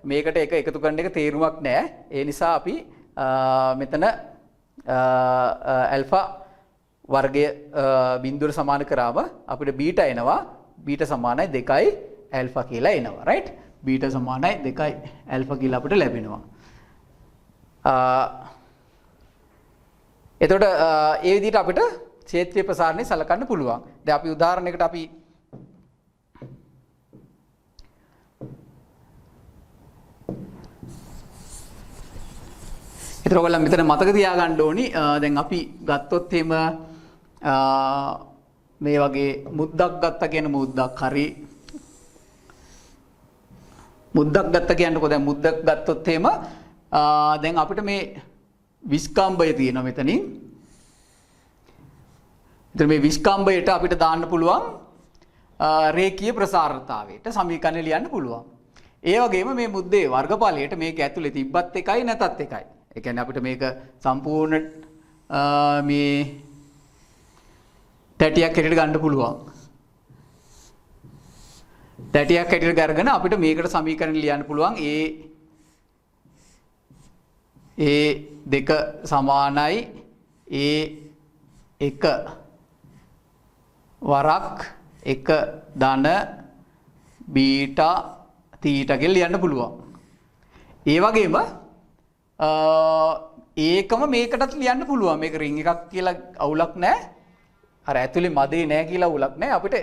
මේකට එක එකතු කරන එක තේරුමක් නැහැ. ඒ නිසා අපි මෙතන ඇල්ෆා වර්ගය බිඳුවට සමාන කරාම අපිට බීටා එනවා. බීටා සමානයි 2යි ඇල්ෆා කියලා එනවා. රයිට්? බීටා සමානයි 2යි ඇල්ෆා කියලා අපිට ලැබෙනවා. එතකොට ඒ විදිහට අපිට ක්ෂේත්‍රීය ප්‍රසාරණය සලකන්න පුළුවන්. දැන් අපි උදාහරණයකට අපි ඒතර ඔයගොල්ලන් මෙතන මතක තියාගන්න ඕනි දැන් අපි ගත්තොත් එහෙම මේ වගේ මුද්දක් ගත්තා කියන මුද්දක් හරි මුද්දක් ගත්තා කියන්නකො දැන් මුද්දක් ගත්තොත් එහෙම දැන් අපිට මේ විස්කම්භය තියෙනවා මෙතනින්. ඒතර මේ විස්කම්භයට අපිට දාන්න පුළුවන් රේඛීය ප්‍රසාරතාවයට සමීකරණ ලියන්න පුළුවන්. ඒ වගේම මේ මුද්දේ වර්ගඵලයට මේක ඇතුලේ තිබ්බත් එකයි නැතත් එකයි. ඒ කියන්නේ අපිට මේක සම්පූර්ණ මේ තැටියක් හැටියට ගන්න පුළුවන්. තැටියක් හැටියට අරගෙන අපිට මේකට සමීකරණ ලියන්න පුළුවන් ඒ දෙක සමානයි ඒ 1 වරක් 1 ධන බීටා තීටා කියලා ලියන්න පුළුවන්. ඒ වගේම ඒකම මේකටත් ලියන්න පුළුවන්. මේක රින් එකක් කියලා අවුලක් නැහැ. අර ඇතුලේ මදේ නැහැ කියලා අවුලක් නැහැ. අපිට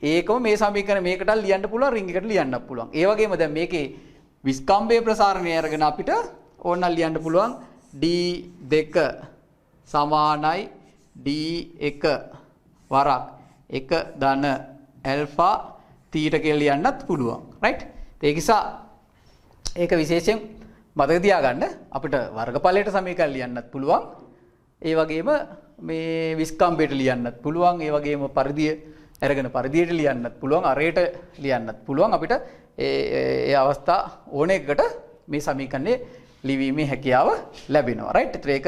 ඒකම මේ සමීකරණ මේකටත් ලියන්න පුළුවන්, රින් එකට ලියන්නත් පුළුවන්. ඒ වගේම දැන් මේකේ විස්කම්භයේ ප්‍රසාරණය අරගෙන අපිට ඕනනම් ලියන්න පුළුවන් D2 සමානයි D1 වරක් 1 ධන ඇල්ෆා තීටා කියලා ලියන්නත් පුළුවන්. රයිට්? ඒක නිසා ඒක විශේෂයෙන් මතක තියාගන්න අපිට වර්ගඵලයට සමීකරණ ලියන්නත් පුළුවන්. ඒ වගේම මේ විස්කම්භයට ලියන්නත් පුළුවන්. ඒ වගේම පරිධිය අරගෙන පරිධියට ලියන්නත් පුළුවන්. අරයට ලියන්නත් පුළුවන්. අපිට ඒ අවස්ථා ඕන එකකට මේ සමීකරණේ ලිවීමේ හැකියාව ලැබෙනවා. රයිට්? ඒතර ඒක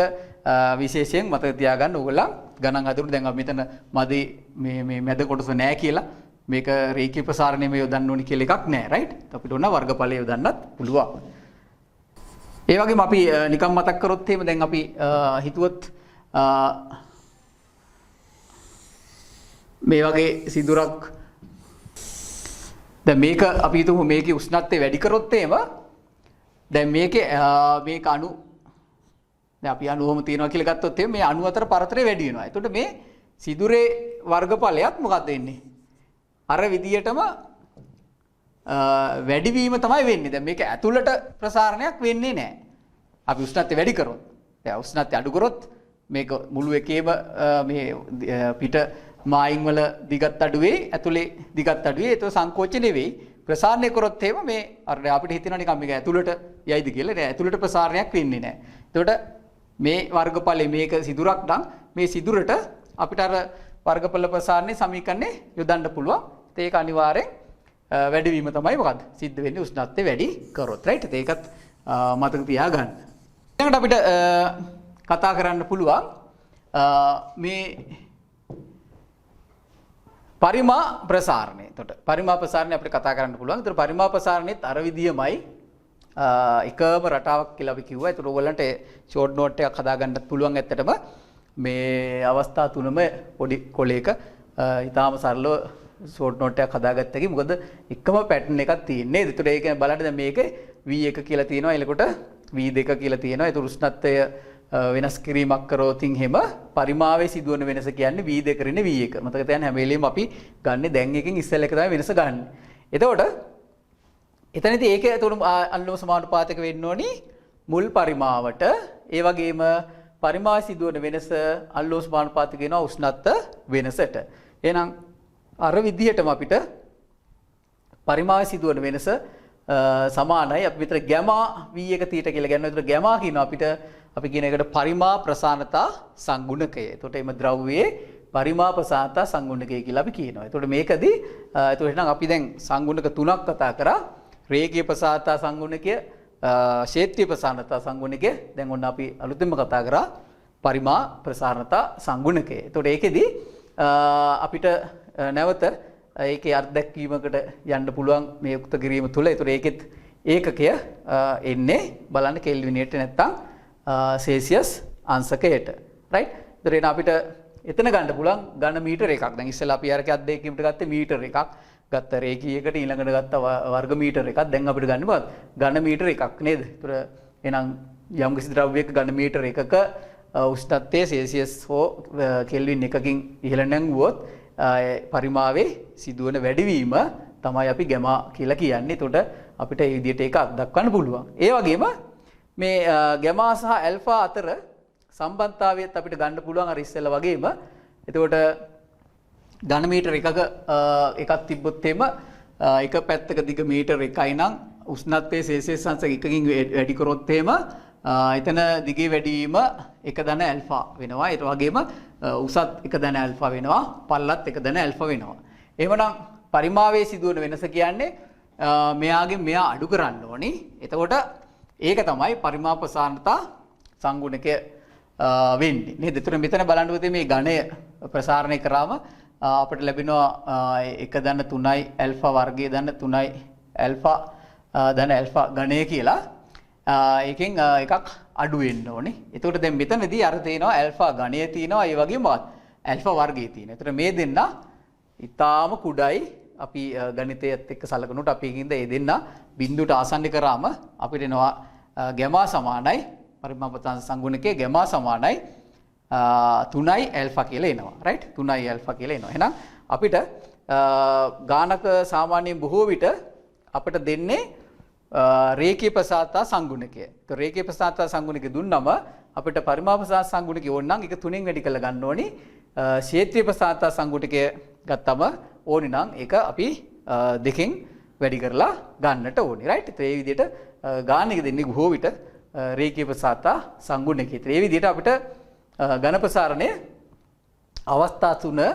විශේෂයෙන් මතක තියාගන්න ඕගොල්ලන් ගණන් හදනකොට දැන් අපි මෙතන මදි මේ මැද කොටස නැහැ කියලා මේක රේඛීය ප්‍රසාරණය මේ යොදන්න ඕනි කියලා එකක් නැහැ. රයිට්? අපිට ඕන වර්ගඵලය යොදන්නත් පුළුවන්. ඒ වගේම අපි නිකම් මතක් කරොත් එහෙම දැන් අපි හිතුවොත් මේ වගේ සිදුරක් දැන් මේක අපි හිතමු මේකේ උෂ්ණත්වය වැඩි කරොත් එහෙම දැන් මේකේ මේක අණු දැන් අපි අණුවම තියනවා කියලා ගත්තොත් එහෙම මේ අණු අතර පරතරය වැඩි වෙනවා. එතකොට මේ සිදුරේ වර්ගඵලයක් මොකක්ද වෙන්නේ? අර විදියටම වැඩිවීම තමයි වෙන්නේ. දැන් මේක ඇතුළට ප්‍රසාරණයක් වෙන්නේ නැහැ. අපි උෂ්ණත්වය වැඩි කරොත්. දැන් උෂ්ණත්වය අඩු කරොත් මේක මුළු එකේම මේ පිට මායින් වල දිගත් අඩු වෙයි, ඇතුලේ දිගත් අඩු වෙයි. ඒක සංකෝචනය වෙයි. ප්‍රසාරණය කරොත් එහෙම මේ අර අපිට හිතෙනවා නිකන් මේක ඇතුළට යයිද කියලා. නෑ ඇතුළට ප්‍රසාරණයක් වෙන්නේ නැහැ. එතකොට මේ වර්ගඵලයේ මේක සිදුරක් නම් මේ සිදුරට අපිට අර වර්ගඵල ප්‍රසාරණේ සමීකරණේ යොදන්න පුළුවන්. ඒක අනිවාර්යෙන් වැඩිවීම තමයි මොකද්ද? සිද්ධ වෙන්නේ උෂ්ණත්වය වැඩි කරොත්. රයිට්? ඒකත් මතක තියාගන්න. ඊළඟට අපිට කතා කරන්න පුළුවන් මේ පරිමා ප්‍රසාරණය. එතකොට පරිමා ප්‍රසාරණය අපිට කතා කරන්න පුළුවන්. ඒතර පරිමා ප්‍රසාරණෙත් අර විදියමයි එකම රටාවක් කියලා අපි කිව්වා. ඒතර ඔයගලන්ට ෂෝට් නෝට් එකක් හදාගන්නත් පුළුවන්. ඇත්තටම මේ අවස්ථා තුනම පොඩි කොලයක ඊටාම සරලව ෂෝට් නෝට් එකක් හදාගත්තා. මොකද එකම පැටර්න් එකක් තියෙන්නේ. ඒතර ඒක බලන්න දැන් මේකේ V1 කියලා තියෙනවා. එලකොට V2 කියලා තියෙනවා. ඒතර උෂ්ණත්වය වෙනස් කිරීමක් කරෝතින් හැම පරිමාවේ සිදුවන වෙනස කියන්නේ V2 කරන්නේ V1. මතක තියාගන්න හැම වෙලෙම අපි ගන්න දැන් එකෙන් ඉස්සෙල් එක තමයි වෙනස ගන්න. එතකොට එතනදී ඒක එතකොට අනුලෝම සමානුපාතක වෙන්න ඕනි මුල් පරිමාවට. ඒ වගේම පරිමාවේ සිදුවන වෙනස අනුලෝම සමානුපාතක වෙනවා උෂ්ණත්ව වෙනසට. එහෙනම් අර විදිහටම අපිට පරිමාවේ සිදුවන වෙනස සමානයි. අපි විතර ගැමා V1 තීටා කියලා ගන්නවා. ඒතර ගැමා කියනවා අපිට අපි කියන එකට පරිමා ප්‍රසාරණතා සංගුණකය. එතකොට එimhe ද්‍රව්‍යයේ පරිමා ප්‍රසාරණතා සංගුණකය කියලා අපි කියනවා. එතකොට මේකදී එතකොට එහෙනම් අපි දැන් සංගුණක තුනක් කතා කරා. රේඛීය ප්‍රසාරණතා සංගුණකය, ක්ෂේත්‍රීය ප්‍රසාරණතා සංගුණකය. දැන් ඔන්න අපි අලුතෙන්ම කතා කරා පරිමා ප්‍රසාරණතා සංගුණකය. එතකොට ඒකෙදී අපිට නැවත ඒකේ අර්ධදැක්වීමකට යන්න පුළුවන් මේ උක්ත කිරීම තුළ. ඒතර ඒකෙත් ඒකකය එන්නේ බලන්න කෙල්විනේට නැත්තම් සෙල්සියස් අංශකයට. රයිට්? ඒතර අපිට එතන ගන්න පුළුවන් ඝන මීටර එකක්. දැන් ඉස්සෙල්ලා අපි අරක අධ්‍යයනයකට ගත්තේ මීටර එකක්. ගත්ත රේඛීයකට ඊළඟට ගත්ත වර්ග මීටර එකක්. දැන් අපිට ගන්න බෑ ඝන මීටර එකක් නේද? ඒතර එහෙනම් යම් කිසි ද්‍රව්‍යයක ඝන මීටර එකක උෂ්ණත්වයේ සෙල්සියස් හෝ කෙල්වින් එකකින් ඉහළ නැංගුවොත් පරිමාවේ සිදුවන වැඩිවීම තමයි අපි ගැමා කියලා කියන්නේ. එතකොට අපිට මේ විදිහට ඒක දක්වන්න පුළුවන්. ඒ වගේම මේ ගැමා සහ ඇල්ෆා අතර සම්බන්ධතාවයත් අපිට ගන්න පුළුවන් අර ඉස්සෙල්ලා වගේම. එතකොට ඝන මීටර එකක් තිබ්බොත් එම එක පැත්තක දිග මීටර 1යි නම් උෂ්ණත්වයේ සෙල්සියස් අංශක 1කින් වැඩි කරොත් එම එතන දිගේ වැඩිවීම 1 ධන ඇල්ෆා වෙනවා. ඒ වගේම උසත් 1 ධන ඇල්ෆා වෙනවා. පල්ලත් 1 ධන ඇල්ෆා වෙනවා. එහෙමනම් පරිමාවේ සිදුවන වෙනස කියන්නේ මෙයාගේ මෙයා අඩු කරන්න ඕනි. එතකොට ඒක තමයි පරිමාප ප්‍රසාරණතා සංගුණකය වෙන්නේ. නේද? එතකොට මෙතන බලන්න පුතේ මේ ඝණය ප්‍රසාරණය කරාම අපිට ලැබෙනවා 1 ධන 3යි ඇල්ෆා වර්ගය ධන 3යි ඇල්ෆා ධන ඇල්ෆා ඝණය කියලා. ඒකෙන් එකක් අඩු වෙන්න ඕනේ. එතකොට දැන් මෙතනදී අර තියෙනවා ඇල්ෆා ඝණය තියෙනවා ඒ වගේම ඇල්ෆා වර්ගය තියෙනවා. එතකොට මේ දෙන්න ඊටාම කුඩායි අපි ගණිතයත් එක්ක සලකනකොට අපි කින්ද ඒ දෙන්න බිඳුවට ආසන්න කරාම අපිට එනවා ගැමා සමානයි පරිමාපතාංශ සංගුණකයේ ගැමා සමානයි 3යි ඇල්ෆා කියලා එනවා. රයිට්? 3යි ඇල්ෆා කියලා එනවා. එහෙනම් අපිට ගානක සාමාන්‍යයෙන් බොහෝ විට අපිට දෙන්නේ රේඛීය ප්‍රසාරතා සංගුණකය. ඒක රේඛීය ප්‍රසාරතා සංගුණකය දුන්නම අපිට පරිමාප ප්‍රසාරතා සංගුණකය ඕන නම් ඒක 3න් වැඩි කරලා ගන්න ඕනි. ක්ෂේත්‍රීය ප්‍රසාරතා සංගුණකය ගත්තම ඕනි නම් ඒක අපි 2කින් වැඩි කරලා ගන්නට ඕනි. රයිට්? ඒ විදිහට ගාන එක දෙන්නේ බොහෝ විට රේඛීය ප්‍රසාරතා සංගුණකය. ඒ විදිහට අපිට ඝන ප්‍රසාරණය අවස්ථා 3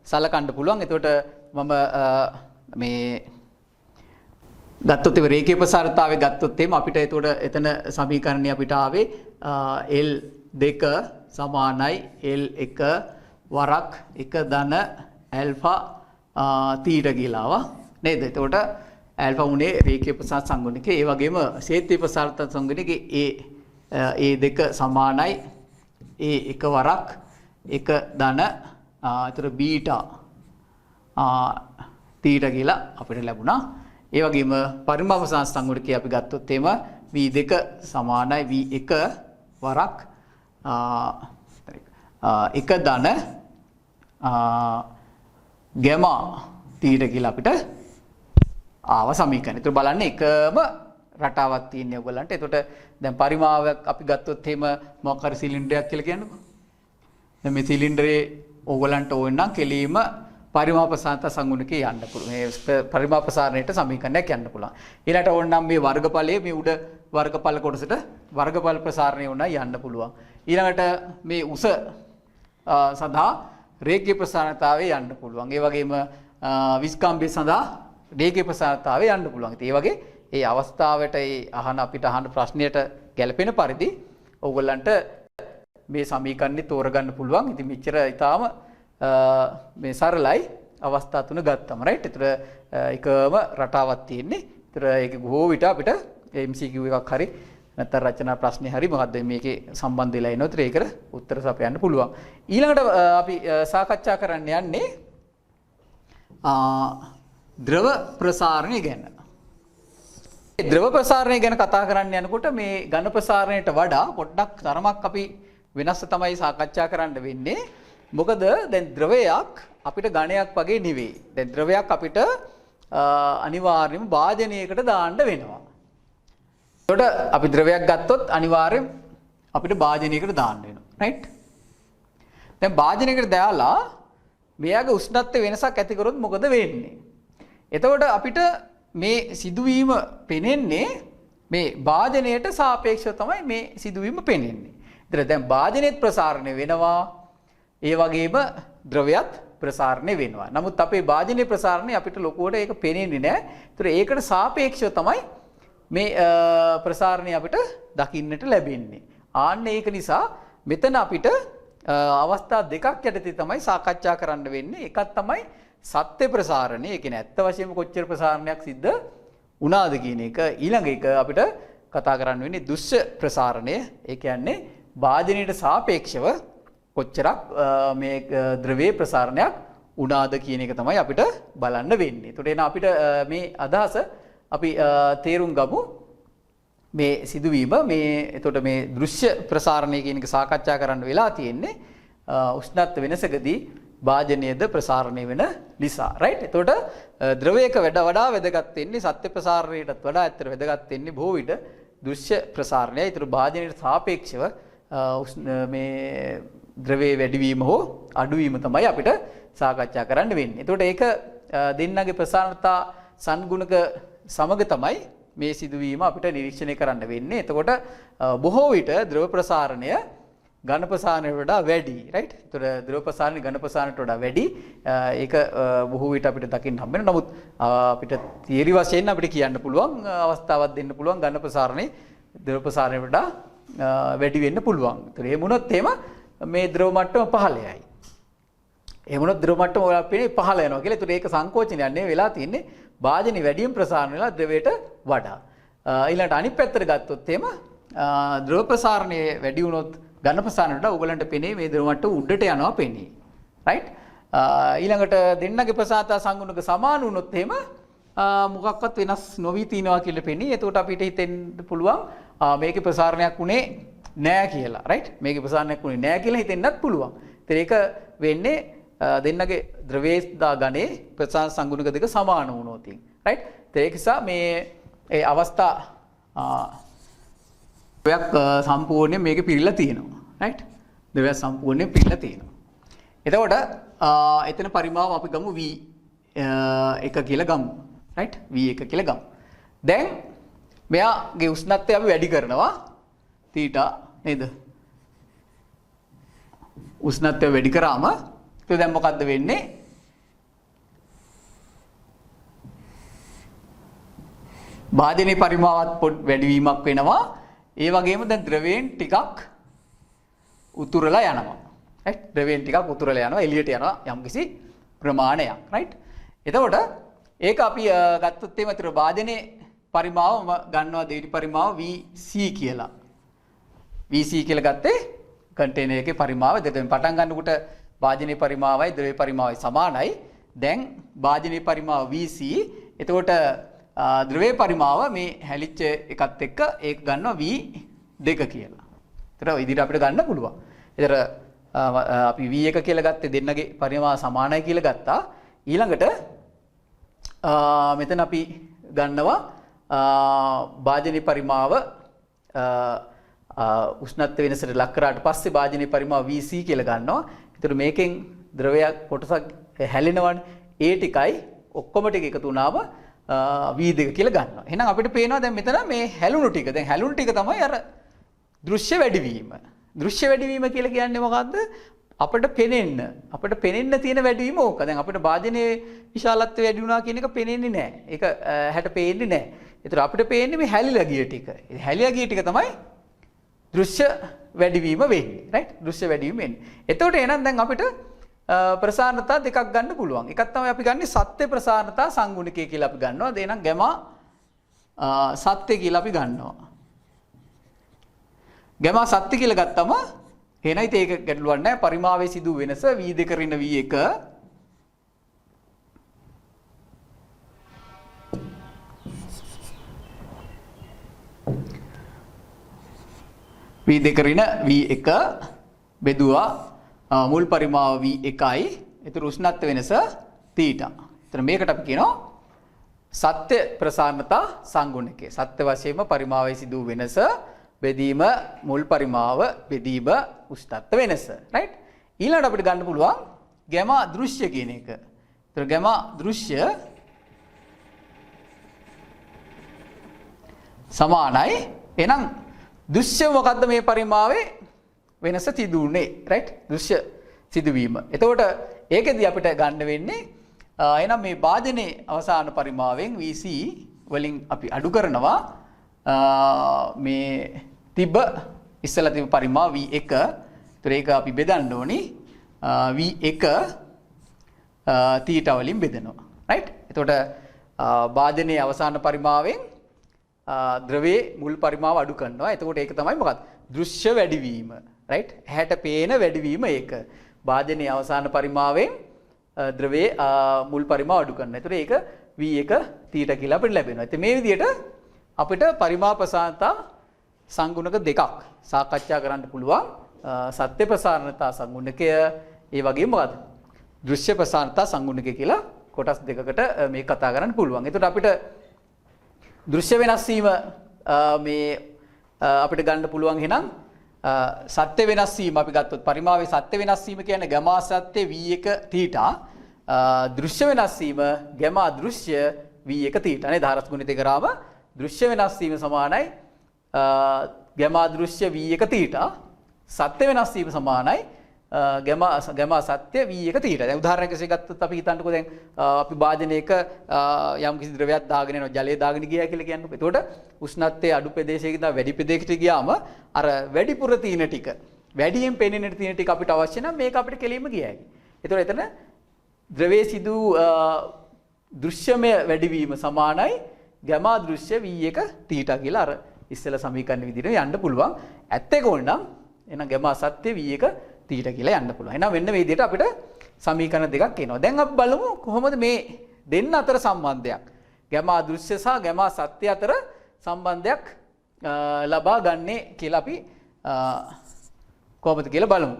සලකන්න පුළුවන්. එතකොට මම මේ ගත්තොත් ඒ රේඛීය ප්‍රසාරතාවය ගත්තොත් එimhe අපිට එතකොට එතන සමීකරණය අපිට ආවේ L2 සමානයි L1 වරක් 1 ධන ඇල්ෆා තීට කියලා ආවා නේද? එතකොට ඇල්ෆා උනේ රේඛීය ප්‍රසාර සංගුණකේ. ඒ වගේම ක්ෂේත්‍රීය ප්‍රසාරතා සංගුණකේ A2 සමානයි A1 වරක් 1 ධන එතකොට බීටා තීට කියලා අපිට ලැබුණා. ඒ වගේම පරිමාප ප්‍රසාර සංගුණකේ අපි ගත්තොත් එimhe V2 සමානයි V1 වරක් 1 ධන ගැමා තීට කියලා අපිට ආව සමීකරණය. ඒතර බලන්න එකම රටාවක් තියෙන්නේ ඔයගලන්ට. එතකොට දැන් පරිමාවක් අපි ගත්තොත් එහෙම මොකක් හරි සිලින්ඩරයක් කියලා කියන්නකෝ. දැන් මේ සිලින්ඩරේ ඔයගලන්ට ඕන නම් කෙලීම පරිමාප ප්‍රසාරතා සංගුණකේ යන්න පුළුවන්. මේ පරිමාප ප්‍රසාරණයට සමීකරණයක් යන්න පුළුවන්. ඊළඟට ඕන නම් මේ වර්ගඵලයේ මේ උඩ වර්ගඵල කොටසට වර්ගඵල ප්‍රසාරණය වුණා යන්න පුළුවන්. ඊළඟට මේ උස සඳහා රේඛීය ප්‍රසාරණතාවය යන්න පුළුවන්. ඒ වගේම විස්කම්භය සඳහා රේඛීය ප්‍රසාරණතාවය යන්න පුළුවන්. ඒ වගේ ඒ අවස්ථාවට අපිට අහන ප්‍රශ්නයට ගැලපෙන පරිදි ඕගොල්ලන්ට මේ සමීකරණේ තෝරගන්න පුළුවන්. ඉතින් මෙච්චර ඊටාම මේ සරලයි අවස්ථා 3 ගත්තම රයිට්. ඒතර එකම රටාවක් තියෙන්නේ. ඒතර ඒක බොහෝ විට අපිට MCQ එකක් හරි නැත්නම් රචනා ප්‍රශ්නේ හරි මොකද්ද මේකේ සම්බන්ධ වෙලා ඉනොත් ඒකට උත්තර සපයන්න පුළුවන්. ඊළඟට අපි සාකච්ඡා කරන්න යන්නේ ද්‍රව ප්‍රසාරණය ගැන. ද්‍රව ප්‍රසාරණය ගැන කතා කරන්න යනකොට මේ ඝන ප්‍රසාරණයට වඩා පොඩ්ඩක් තරමක් අපි වෙනස් තමයි සාකච්ඡා කරන්න වෙන්නේ. මොකද දැන් ද්‍රවයක් අපිට ඝණයක් වගේ නෙවෙයි. දැන් ද්‍රවයක් අපිට අනිවාර්යයෙන්ම භාජනයකට දාන්න වෙනවා. එතකොට අපි ද්‍රවයක් ගත්තොත් අනිවාර්යෙන් අපිට භාජනයකට දාන්න වෙනවා. රයිට්? දැන් භාජනයකට දාලා මෙයාගේ උෂ්ණත්වය වෙනසක් ඇති කරොත් මොකද වෙන්නේ? එතකොට අපිට මේ සිදුවීම පෙනෙන්නේ මේ භාජනයට සාපේක්ෂව තමයි මේ සිදුවීම පෙනෙන්නේ. ඒතර දැන් භාජනයේත් ප්‍රසාරණය වෙනවා. ඒ වගේම ද්‍රවයත් ප්‍රසාරණය වෙනවා. නමුත් අපේ භාජනයේ ප්‍රසාරණය අපිට ලොකුවට ඒක පෙනෙන්නේ නැහැ. ඒතර ඒකට සාපේක්ෂව තමයි මේ ප්‍රසාරණය අපිට දකින්නට ලැබෙන්නේ. ආන්න ඒක නිසා මෙතන අපිට අවස්ථා දෙකක් යටතේ තමයි සාකච්ඡා කරන්න වෙන්නේ. එකක් තමයි සත්‍ය ප්‍රසාරණය. ඒ කියන්නේ ඇත්ත වශයෙන්ම කොච්චර ප්‍රසාරණයක් සිද්ධ වුණාද කියන එක. ඊළඟ එක අපිට කතා කරන්න වෙන්නේ දුෂ්‍ය ප්‍රසාරණය. ඒ කියන්නේ භාජනයට සාපේක්ෂව කොච්චරක් මේ ද්‍රවයේ ප්‍රසාරණයක් වුණාද කියන එක තමයි අපිට බලන්න වෙන්නේ. ඒකට එන අපිට මේ අදහස අපි තේරුම් ගමු. මේ සිදුවීම මේ එතකොට මේ දෘශ්‍ය ප්‍රසාරණය කියන එක සාකච්ඡා කරන්න වෙලා තියෙන්නේ උෂ්ණත්ව වෙනසකදී භාජනයේද ප්‍රසාරණය වෙන නිසා. රයිට්? එතකොට ද්‍රවයක වඩා වැදගත් වෙන්නේ සත්‍ය ප්‍රසාරණයටත් වඩා ඇත්තට වැදගත් වෙන්නේ බොහෝ විට දෘශ්‍ය ප්‍රසාරණය. ඒතර භාජනයට සාපේක්ෂව මේ ද්‍රවයේ වැඩිවීම හෝ අඩුවීම තමයි අපිට සාකච්ඡා කරන්න වෙන්නේ. එතකොට ඒක දෙන්නගේ ප්‍රසාරණතා සංගුණක සමග තමයි මේ සිදුවීම අපිට නිරීක්ෂණය කරන්න වෙන්නේ. එතකොට බොහෝ විට ද්‍රව ප්‍රසාරණය ඝන ප්‍රසාරණයට වඩා වැඩි right. ඒතර ද්‍රව ප්‍රසාරණේ ඝන ප්‍රසාරණයට වඩා වැඩි. ඒක බොහෝ විට අපිට දකින්න හම්බ වෙනවා. නමුත් අපිට තියරි වශයෙන් අපිට කියන්න පුළුවන් අවස්ථාවක් දෙන්න පුළුවන් ඝන ප්‍රසාරණේ ද්‍රව ප්‍රසාරණයට වඩා වැඩි වෙන්න පුළුවන්. ඒතර එහෙම වුණොත් එහෙම මේ ද්‍රව මට්ටම පහළයයි. එහෙම වුණොත් ද්‍රව මට්ටම ඔයාලා පේන්නේ පහළ යනවා කියලා. ඒතර ඒක සංකෝචනයක් නෙවෙයි වෙලා තියෙන්නේ. භාජනේ වැඩියෙන් ප්‍රසාරණය වෙලා ද්‍රවයට වඩා. ඊළඟට අනිත් පැත්තට ගත්තොත් එහෙම ද්‍රව ප්‍රසාරණයේ වැඩි වුණොත් ඝන ප්‍රසාරණයට ඕගලන්ට පේන්නේ මේ ද්‍රව මට්ටම උඩට යනවා පේන්නේ. right? ඊළඟට දෙන්නගේ ප්‍රසාරතා සංගුණක සමාන වුණොත් එහෙම මොකක්වත් වෙනස් නොවි තියනවා කියලා පේන්නේ. එතකොට අපිට හිතෙන්න පුළුවන් මේකේ ප්‍රසාරණයක් උනේ නෑ කියලා. right? මේකේ ප්‍රසාරණයක් උනේ නෑ කියලා හිතෙන්නත් පුළුවන්. ඒතර ඒක වෙන්නේ දෙන්නගේ ද්‍රවයේ ඝනයේ ප්‍රසාර සංගුණක දෙක සමාන වුණොත්. right? ඒක නිසා මේ ඒ අවස්ථා ද්‍රවයක් සම්පූර්ණයෙන් මේකේ පිරීලා තියෙනවා. right? ද්‍රවයක් සම්පූර්ණයෙන් පිරීලා තියෙනවා. එතකොට එතන පරිමාව අපි ගමු V1 කියලා ගමු. right? V1 කියලා ගමු. දැන් මෙයාගේ උෂ්ණත්වය අපි වැඩි කරනවා θ නේද? උෂ්ණත්වය වැඩි කරාම ඒක දැන් මොකද්ද වෙන්නේ? භාජනයේ පරිමාවත් වැඩිවීමක් වෙනවා. ඒ වගේම දැන් ද්‍රවයෙන් ටිකක් උතුරලා යනවා. right? ද්‍රවයෙන් ටිකක් උතුරලා යනවා එළියට යනවා යම්කිසි ප්‍රමාණයක්. right? එතකොට ඒක අපි ගත්තොත් එහෙම අතර භාජනයේ පරිමාව ගන්නවා දෙවි පරිමාව VC කියලා. VC කියලා ගත්තේ කන්ටේනර් එකේ පරිමාව දෙකෙන් පටන් ගන්නකොට භාජනයේ පරිමාවයි ද්‍රවයේ පරිමාවයි සමානයි. දැන් භාජනයේ පරිමාව VC. එතකොට ද්‍රවයේ පරිමාව මේ හැලිච්ච එකත් එක්ක ඒක ගන්නවා V2 කියලා. ඒතර ඔය විදිහට අපිට ගන්න පුළුවන්. ඒතර අපි V1 කියලා ගත්තේ දෙන්නගේ පරිමාව සමානයි කියලා ගත්තා. ඊළඟට මෙතන අපි ගන්නවා භාජනයේ පරිමාව උෂ්ණත්ව වෙනසට ලක් කරාට පස්සේ භාජනයේ පරිමාව VC කියලා ගන්නවා. ඒතර මේකෙන් ද්‍රවයක් කොටසක් හැලෙනවනේ. ඒ ටිකයි ඔක්කොම ටික එකතු වුණාම V2 කියලා ගන්නවා. එහෙනම් අපිට පේනවා දැන් මෙතන මේ හැලුණු ටික. දැන් හැලුණු ටික තමයි අර දෘශ්‍ය වැඩිවීම. දෘශ්‍ය වැඩිවීම කියලා කියන්නේ මොකද්ද? අපිට පෙනෙන්න තියෙන වැඩිවීම ඕක. දැන් අපිට භාජනයේ විශාලත්වය වැඩි වුණා කියන එක පෙනෙන්නේ නැහැ. ඒක ඇහැට පේන්නේ නැහැ. ඒතර අපිට පේන්නේ මේ හැලිලා ගිය ටික. හැලිලා ගිය ටික තමයි දෘශ්‍ය වැඩිවීම වෙන්නේ. right? දෘශ්‍ය වැඩිවීම වෙන්නේ. එතකොට එහෙනම් දැන් අපිට ප්‍රසාරණතා දෙකක් ගන්න පුළුවන්. එකක් තමයි අපි ගන්නේ සත්‍ය ප්‍රසාරණතා සංගුණිකය කියලා අපි ගන්නවා. ඒ නම් ගැමා සත්‍ය කියලා අපි ගන්නවා. ගැමා සත්‍ය කියලා ගත්තම එහෙනම් ඒක ගැටලුවක් නැහැ. පරිමාවයේ සිදු වෙනස V2 ඍණ V1 V2 ඍණ V1 බෙදුවා මුල් පරිමාව V1යි. ඒතර උෂ්ණත්ව වෙනස θ. ඒතර මේකට අපි කියනවා සත්‍ය ප්‍රසාරණතා සංගුණකය. සත්‍ය වශයෙන්ම පරිමාවයේ සිදු වෙනස බෙදීම මුල් පරිමාව බෙදීම උෂ්ණත්ව වෙනස. right? ඊළඟට අපිට ගන්න පුළුවන් ගැමා දෘශ්‍ය කියන එක. ඒතර ගැමා දෘශ්‍ය සමානයි. එහෙනම් දෘශ්‍ය මොකද්ද මේ පරිමාවේ වෙනස සිදුුනේ? right? දෘශ්‍ය සිදුවීම. එතකොට ඒකෙදී අපිට ගන්න වෙන්නේ එහෙනම් මේ භාජනයේ අවසාන පරිමාවෙන් VC වලින් අපි අඩු කරනවා මේ තිබ්බ ඉස්සලා තිබ්බ පරිමාව V1. ඒතර ඒක අපි බෙදන්න ඕනි V1 θ වලින් බෙදනවා. right? එතකොට භාජනයේ අවසාන පරිමාවෙන් ද්‍රවයේ මුල් පරිමාව අඩු කරනවා. එතකොට ඒක තමයි මොකක්ද? දෘශ්‍ය වැඩිවීම. right? ඇහැට පේන වැඩිවීම ඒක. භාජනයේ අවසාන පරිමාවෙන් ද්‍රවයේ මුල් පරිමාව අඩු කරනවා. ඒතර ඒක V1 θ කියලා අපිට ලැබෙනවා. ඉතින් මේ විදිහට අපිට පරිමාව ප්‍රසාරණතා සංගුණක දෙකක් සාකච්ඡා කරන්න පුළුවන්. සත්‍ය ප්‍රසාරණතා සංගුණකය ඒ වගේම මොකද්ද? දෘශ්‍ය ප්‍රසාරණතා සංගුණකය කියලා කොටස් දෙකකට මේ කතා කරන්න පුළුවන්. එතකොට අපිට දෘශ්‍ය වෙනස් වීම මේ අපිට ගන්න පුළුවන් එහෙනම් සත්‍ය වෙනස් වීම අපි ගත්තොත් පරිමාවේ සත්‍ය වෙනස් වීම කියන්නේ ගැමා සත්‍ය V1 θ දෘශ්‍ය වෙනස් වීම ගැමා දෘශ්‍ය V1 θ නේ ධාරස් ගුණිත කරාම දෘශ්‍ය වෙනස් වීම සමානයි ගැමා දෘශ්‍ය V1 θ සත්‍ය වෙනස් වීම සමානයි ගැමා සත්‍ය v1 තීටා. දැන් උදාහරණයක් විදිහට ගත්තොත් අපි හිතන්නකෝ දැන් අපි භාජනයක යම් කිසි ද්‍රවයක් දාගෙන යනවා ජලය දාගෙන ගියා කියලා කියන්නකෝ. එතකොට උෂ්ණත්වයේ අඩු ප්‍රදේශයක ඉඳලා වැඩි ප්‍රදේශයකට ගියාම අර වැඩිපුර තියෙන ටික වැඩියෙන් පෙනෙන තියෙන ටික අපිට අවශ්‍ය නම් මේක අපිට කෙලින්ම ගියා හැකි. එතකොට එතන ද්‍රවයේ සිදු දෘශ්‍යමය වැඩිවීම සමානයි ගැමා දෘශ්‍ය v1 තීටා කියලා අර ඉස්සෙල්ලා සමීකරණ විදිහට යන්න පුළුවන්. ඇත්තේ කොහොමනම් එහෙනම් ගැමා සත්‍ය v1 තීටා කියලා යන්න පුළුවන්. එහෙනම් මෙන්න මේ විදිහට අපිට සමීකරණ දෙකක් එනවා. දැන් අපි බලමු කොහොමද මේ දෙන්න අතර සම්බන්ධයක් ගැමා දෘශ්‍ය සහ ගැමා සත්‍ය අතර සම්බන්ධයක් ලබා ගන්නේ කියලා අපි කොහොමද කියලා බලමු.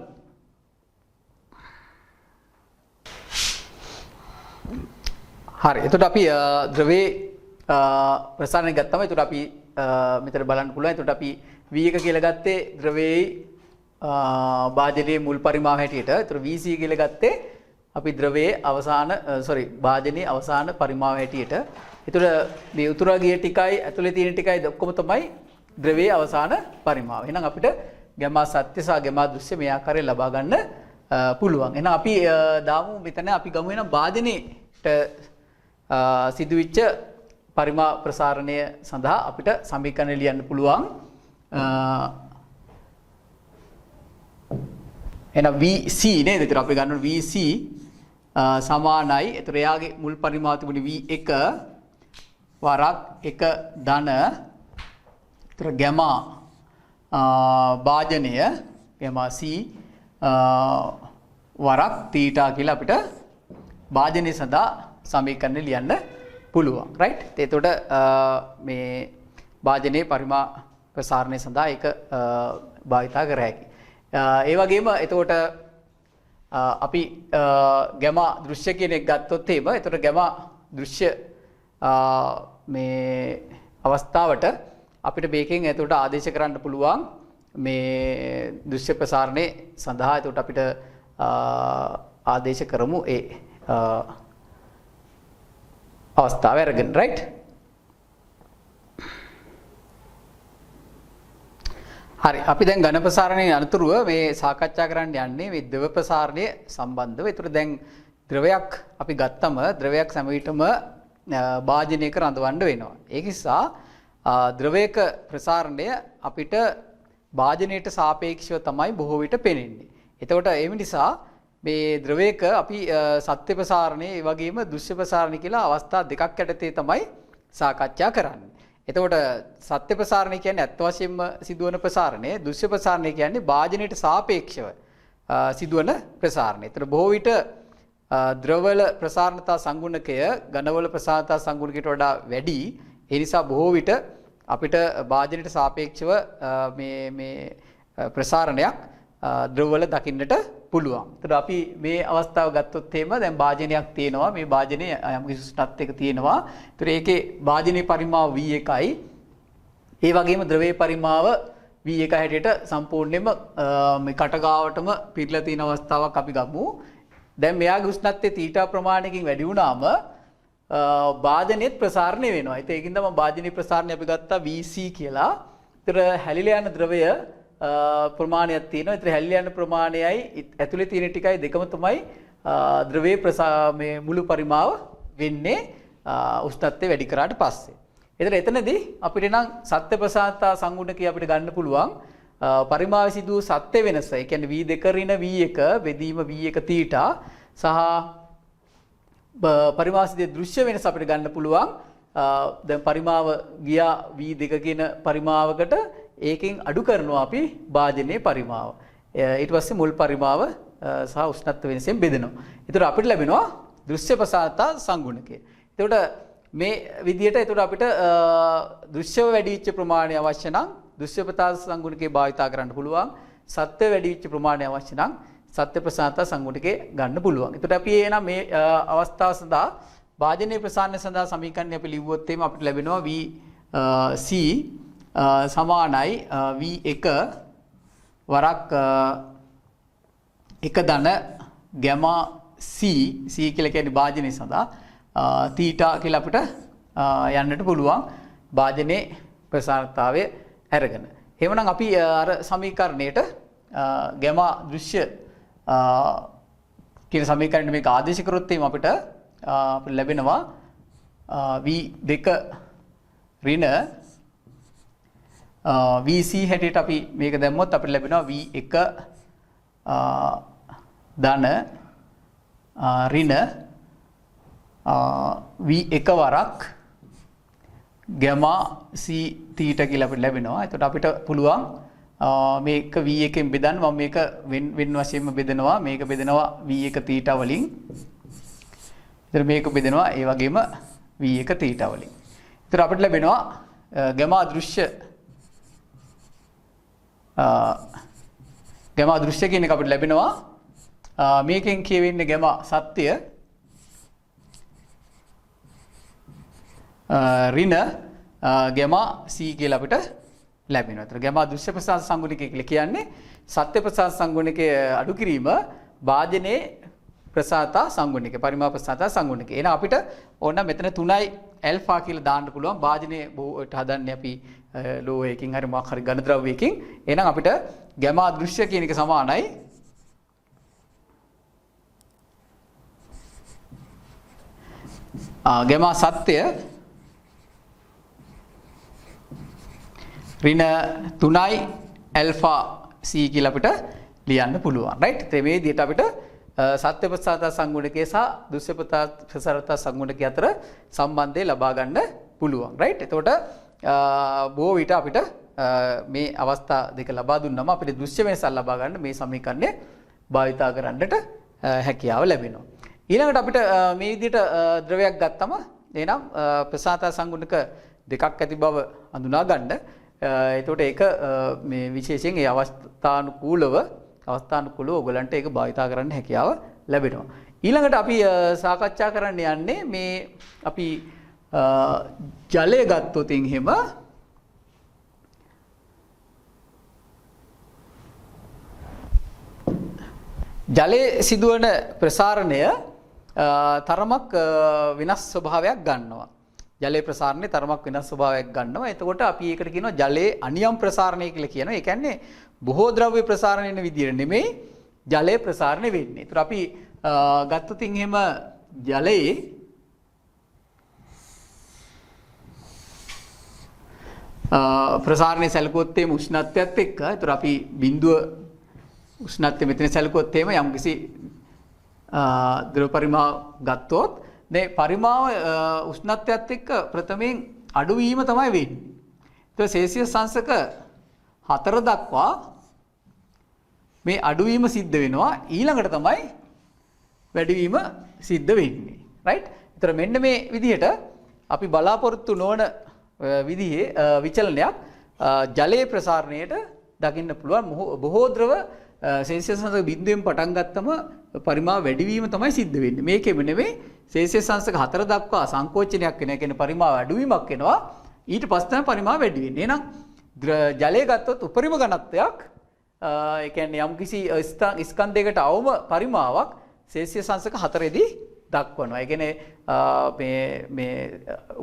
හරි. එතකොට අපි ද්‍රවයේ ප්‍රසාරණය ගත්තම එතකොට අපි මෙතන බලන්න පුළුවන්. එතකොට අපි v1 කියලා ගත්තේ ද්‍රවයේ භාජනයේ මුල් පරිමාව හැටියට. එතකොට vc කියලා ගත්තේ අපි ද්‍රවයේ අවසාන භාජනයේ අවසාන පරිමාව හැටියට. එතකොට මේ උතුරා ගිය ටිකයි ඇතුලේ තියෙන ටිකයි ඔක්කොම තමයි ද්‍රවයේ අවසාන පරිමාව. එහෙනම් අපිට ගැමා සත්‍ය සහ ගැමා දෘශ්‍ය මේ ආකාරයෙන් ලබා ගන්න පුළුවන්. එහෙනම් අපි දාමු මෙතන අපි ගමු එහෙනම් භාජනයේට සිදුවිච්ච පරිමා ප්‍රසාරණය සඳහා අපිට සමීකරණ ලියන්න පුළුවන්. එහෙනම් VC නේද? ඒතර අපි ගන්න VC සමානයි. ඒතර එයාගේ මුල් පරිමාව තිබුණේ V1 වරක් 1 ධන. ඒතර ගැමා භාජනය ගැමා C වරක් තීටා කියලා අපිට භාජනය සඳහා සමීකරණ ලියන්න පුළුවන්. රයිට්. එතකොට මේ භාජනයේ පරිමා ප්‍රසාරණය සඳහා ඒක භාවිතා කර හැකියි. ඒ වගේම එතකොට අපි ගැමා දෘශ්‍ය කියන එක ගත්තොත් එහෙම එතකොට ගැමා දෘශ්‍ය මේ අවස්ථාවට අපිට මේකෙන් එතකොට ආදේශ කරන්න පුළුවන් මේ දෘශ්‍ය ප්‍රසාරණය සඳහා එතකොට අපිට ආදේශ කරමු ඒ අවස්ථාව අරගෙන රයිට්. හරි අපි දැන් ඝන ප්‍රසාරණයේ අනතුරුව මේ සාකච්ඡා කරන්න යන්නේ මේ ද්‍රව ප්‍රසාරණය සම්බන්ධව. ඒතර දැන් ද්‍රවයක් අපි ගත්තම ද්‍රවයක් හැම විටම භාජනයක රඳවන්න වෙනවා. ඒක නිසා ද්‍රවයක ප්‍රසාරණය අපිට භාජනයට සාපේක්ෂව තමයි බොහෝ විට පෙනෙන්නේ. එතකොට ඒ නිසා මේ ද්‍රවයක අපි සත්‍ය ප්‍රසාරණය ඒ වගේම දෘශ්‍ය ප්‍රසාරණය කියලා අවස්ථා දෙකක් යටතේ තමයි සාකච්ඡා කරන්නේ. එතකොට සත්‍ය ප්‍රසාරණය කියන්නේ අත් වශයෙන්ම සිදුවන ප්‍රසාරණය, දෘශ්‍ය ප්‍රසාරණය කියන්නේ භාජනයට සාපේක්ෂව සිදුවන ප්‍රසාරණය. ඒතර බොහෝ විට ද්‍රවවල ප්‍රසාරණතා සංගුණකය ඝනවල ප්‍රසාරණතා සංගුණකයට වඩා වැඩි. ඒ නිසා බොහෝ විට අපිට භාජනයට සාපේක්ෂව මේ ප්‍රසාරණයක් ද්‍රවවල දකින්නට පුළුවන්. ඒතර අපි මේ අවස්ථාව ගත්තොත් එහෙම දැන් භාජනයක් තියෙනවා. මේ භාජනයේ යම් කිසි උෂ්ණත්වයක තියෙනවා. ඒතර ඒකේ භාජනයේ පරිමාව V1යි. ඒ වගේම ද්‍රවයේ පරිමාව V1 හැටියට සම්පූර්ණයෙන්ම මේ කටගාවටම පිරලා තියෙන අවස්ථාවක් අපි ගමු. දැන් මෙයාගේ උෂ්ණත්වය තීටා ප්‍රමාණයකින් වැඩි වුණාම භාජනයේත් ප්‍රසාරණය වෙනවා. ඒකින්ද මම භාජනීය ප්‍රසාරණය අපි ගත්තා VC කියලා. ඒතර හැලිලා යන ද්‍රවය ප්‍රමාණයක් තියෙනවා. ඒතර හැලිලා යන ප්‍රමාණයයි ඇතුලේ තියෙන ටිකයි දෙකම තමයි ද්‍රවයේ මේ මුළු පරිමාව වෙන්නේ උෂ්ණත්වය වැඩි කරාට පස්සේ. ඒතර එතනදී අපිට නම් සත්‍ය ප්‍රසාරණතා සංගුණකය අපිට ගන්න පුළුවන් පරිමාවේ සිදු සත්‍ය වෙනස. ඒ කියන්නේ V2 ඍණ V1 බෙදීම V1 තීටා සහ පරිමාසිතේ දෘශ්‍ය වෙනස අපිට ගන්න පුළුවන්. දැන් පරිමාව ගියා V2 කියන පරිමාවකට ඒකෙන් අඩු කරනවා අපි භාජනයේ පරිමාව. ඊට පස්සේ මුල් පරිමාව සහ උෂ්ණත්ව වෙනසෙන් බෙදෙනවා. ඒතර අපිට ලැබෙනවා දෘශ්‍ය ප්‍රසාරණතා සංගුණකය. ඒතකොට මේ විදිහට ඒතකොට අපිට දෘශ්‍යව වැඩි වෙච්ච ප්‍රමාණය අවශ්‍ය නම් දෘශ්‍ය ප්‍රසාරණතා සංගුණකේ භාවිතා කරන්න පුළුවන්. සත්‍ය වැඩි වෙච්ච ප්‍රමාණය අවශ්‍ය නම් සත්‍ය ප්‍රසාරණතා සංගුණකේ ගන්න පුළුවන්. ඒතකොට අපි එනම් මේ අවස්ථාව සඳහා භාජනීය ප්‍රසාරණය සඳහා සමීකරණය අපි ලිව්වොත් එහෙම අපිට ලැබෙනවා VC සමානයි V1 වරක් 1 ධන ගැමා C කියලා කියන්නේ භාජනය සඳහා තීටා කියලා අපිට යන්නට පුළුවන් භාජනයේ ප්‍රසාරණතාවය අරගෙන. එහෙනම් අපි අර සමීකරණයට ගැමා දෘශ්‍ය කියන සමීකරණය මේක ආදේශ කරොත් එimhe අපිට ලැබෙනවා v2 ඍණ vc හැටියට අපි මේක දැම්මොත් අපිට ලැබෙනවා v1 ධන ඍණ v1 වරක් ගැමා c θ කියලා අපිට ලැබෙනවා. එතකොට අපිට පුළුවන් මේක v1 ෙන් බෙදන්න. මම මේක වෙන වශයෙන්ම බෙදනවා. මේක බෙදනවා v1 θ වලින්. ඉතින් මේක බෙදනවා ඒ වගේම v1 θ වලින්. ඉතින් අපිට ලැබෙනවා ගැමා දෘශ්‍ය කියන එක අපිට ලැබෙනවා මේකෙන් කියවෙන්නේ ගැමා සත්‍ය ඍණ ගැමා c කියලා අපිට ලැබෙනවා. ඒතර ගැමා දෘශ්‍ය ප්‍රසාර සංගුණිකය කියලා කියන්නේ සත්‍ය ප්‍රසාර සංගුණිකය අඩු කිරීම භාජනයේ ප්‍රසාරතා සංගුණිකය පරිමාප ප්‍රසාරතා සංගුණිකය. එහෙනම් අපිට ඕන මෙතන 3යි ඇල්ෆා කියලා දාන්න පුළුවන්. භාජනයේ බොහෝට හදන්නේ අපි ලෝහයකින් හරි මොකක් හරි ඝන ද්‍රව්‍යයකින්. එහෙනම් අපිට ගැමා දෘශ්‍ය කියන එක සමානයි ගැමා සත්‍ය ඍණ 3යි ඇල්ෆා c කියලා අපිට ලියන්න පුළුවන්. රයිට්. ඒ මේ විදිහට අපිට සත්‍ය ප්‍රසාරතා සංගුණකය සහ දෘශ්‍ය ප්‍රසාරතා සංගුණකය අතර සම්බන්ධය ලබා ගන්න පුළුවන්. රයිට්. එතකොට බොහෝ විට අපිට මේ අවස්ථා දෙක ලබා දුන්නම අපිට දෘශ්‍ය වෙනසක් ලබා ගන්න මේ සමීකරණය භාවිතා කරන්නට හැකියාව ලැබෙනවා. ඊළඟට අපිට මේ විදිහට ද්‍රවයක් ගත්තම එහෙනම් ප්‍රසාරතා සංගුණක දෙකක් ඇති බව හඳුනා ගන්න. එතකොට ඒක මේ විශේෂයෙන් ඒ අවස්ථානුකූලව ඔයගලන්ට ඒක භාවිතා කරන්න හැකියාව ලැබෙනවා. ඊළඟට අපි සාකච්ඡා කරන්න යන්නේ මේ අපි ජලය ගත්තොත් එහෙම ජලයේ සිදුවන ප්‍රසාරණය තරමක් වෙනස් ස්වභාවයක් ගන්නවා. ජලයේ ප්‍රසාරණය තරමක් වෙනස් ස්වභාවයක් ගන්නවා. එතකොට අපි ඒකට කියනවා ජලයේ අනියම් ප්‍රසාරණය කියලා කියනවා. ඒ කියන්නේ බොහෝ ද්‍රව්‍ය ප්‍රසාරණය වෙන විදිහට නෙමෙයි ජලයේ ප්‍රසාරණය වෙන්නේ. ඒතර අපි ගත්තොත් එහෙම ජලයේ ප්‍රසාරණය සැලකුවොත් එimhe උෂ්ණත්වයත් එක්ක. ඒතර අපි බිඳුව උෂ්ණත්වය මෙතන සැලකුවොත් එimhe යම්කිසි ද්‍රව පරිමාව ගත්තොත් මේ පරිමාව උෂ්ණත්වයත් එක්ක ප්‍රථමයෙන් අඩුවීම තමයි වෙන්නේ. ඒතකොට සෙල්සියස් අංශක 4 දක්වා මේ අඩුවීම සිද්ධ වෙනවා. ඊළඟට තමයි වැඩිවීම සිද්ධ වෙන්නේ. රයිට්. ඒතර මෙන්න මේ විදිහට අපි බලාපොරොත්තු නොවන විදිහේ විචලනයක් ජලයේ ප්‍රසාරණයට දකින්න පුළුවන්. බොහෝ ද්‍රව සෙල්සියස් අංශක බිඳුවෙන් පටන් ගත්තම පරිමාව වැඩිවීම තමයි සිද්ධ වෙන්නේ. මේකෙම නෙමෙයි සෙල්සියස් අංශක 4 දක්වා සංකෝචනයක් වෙන. ඒ කියන්නේ පරිමාව අඩුවීමක් වෙනවා. ඊට පස්සේ තමයි පරිමාව වැඩි වෙන්නේ. එහෙනම් ජලය ගත්තොත් උපරිම ඝනත්වයක් ඒ කියන්නේ යම්කිසි ස්කන්ධයකට අවම පරිමාවක් සෙල්සියස් අංශක 4 දී දක්වනවා. ඒ කියන්නේ මේ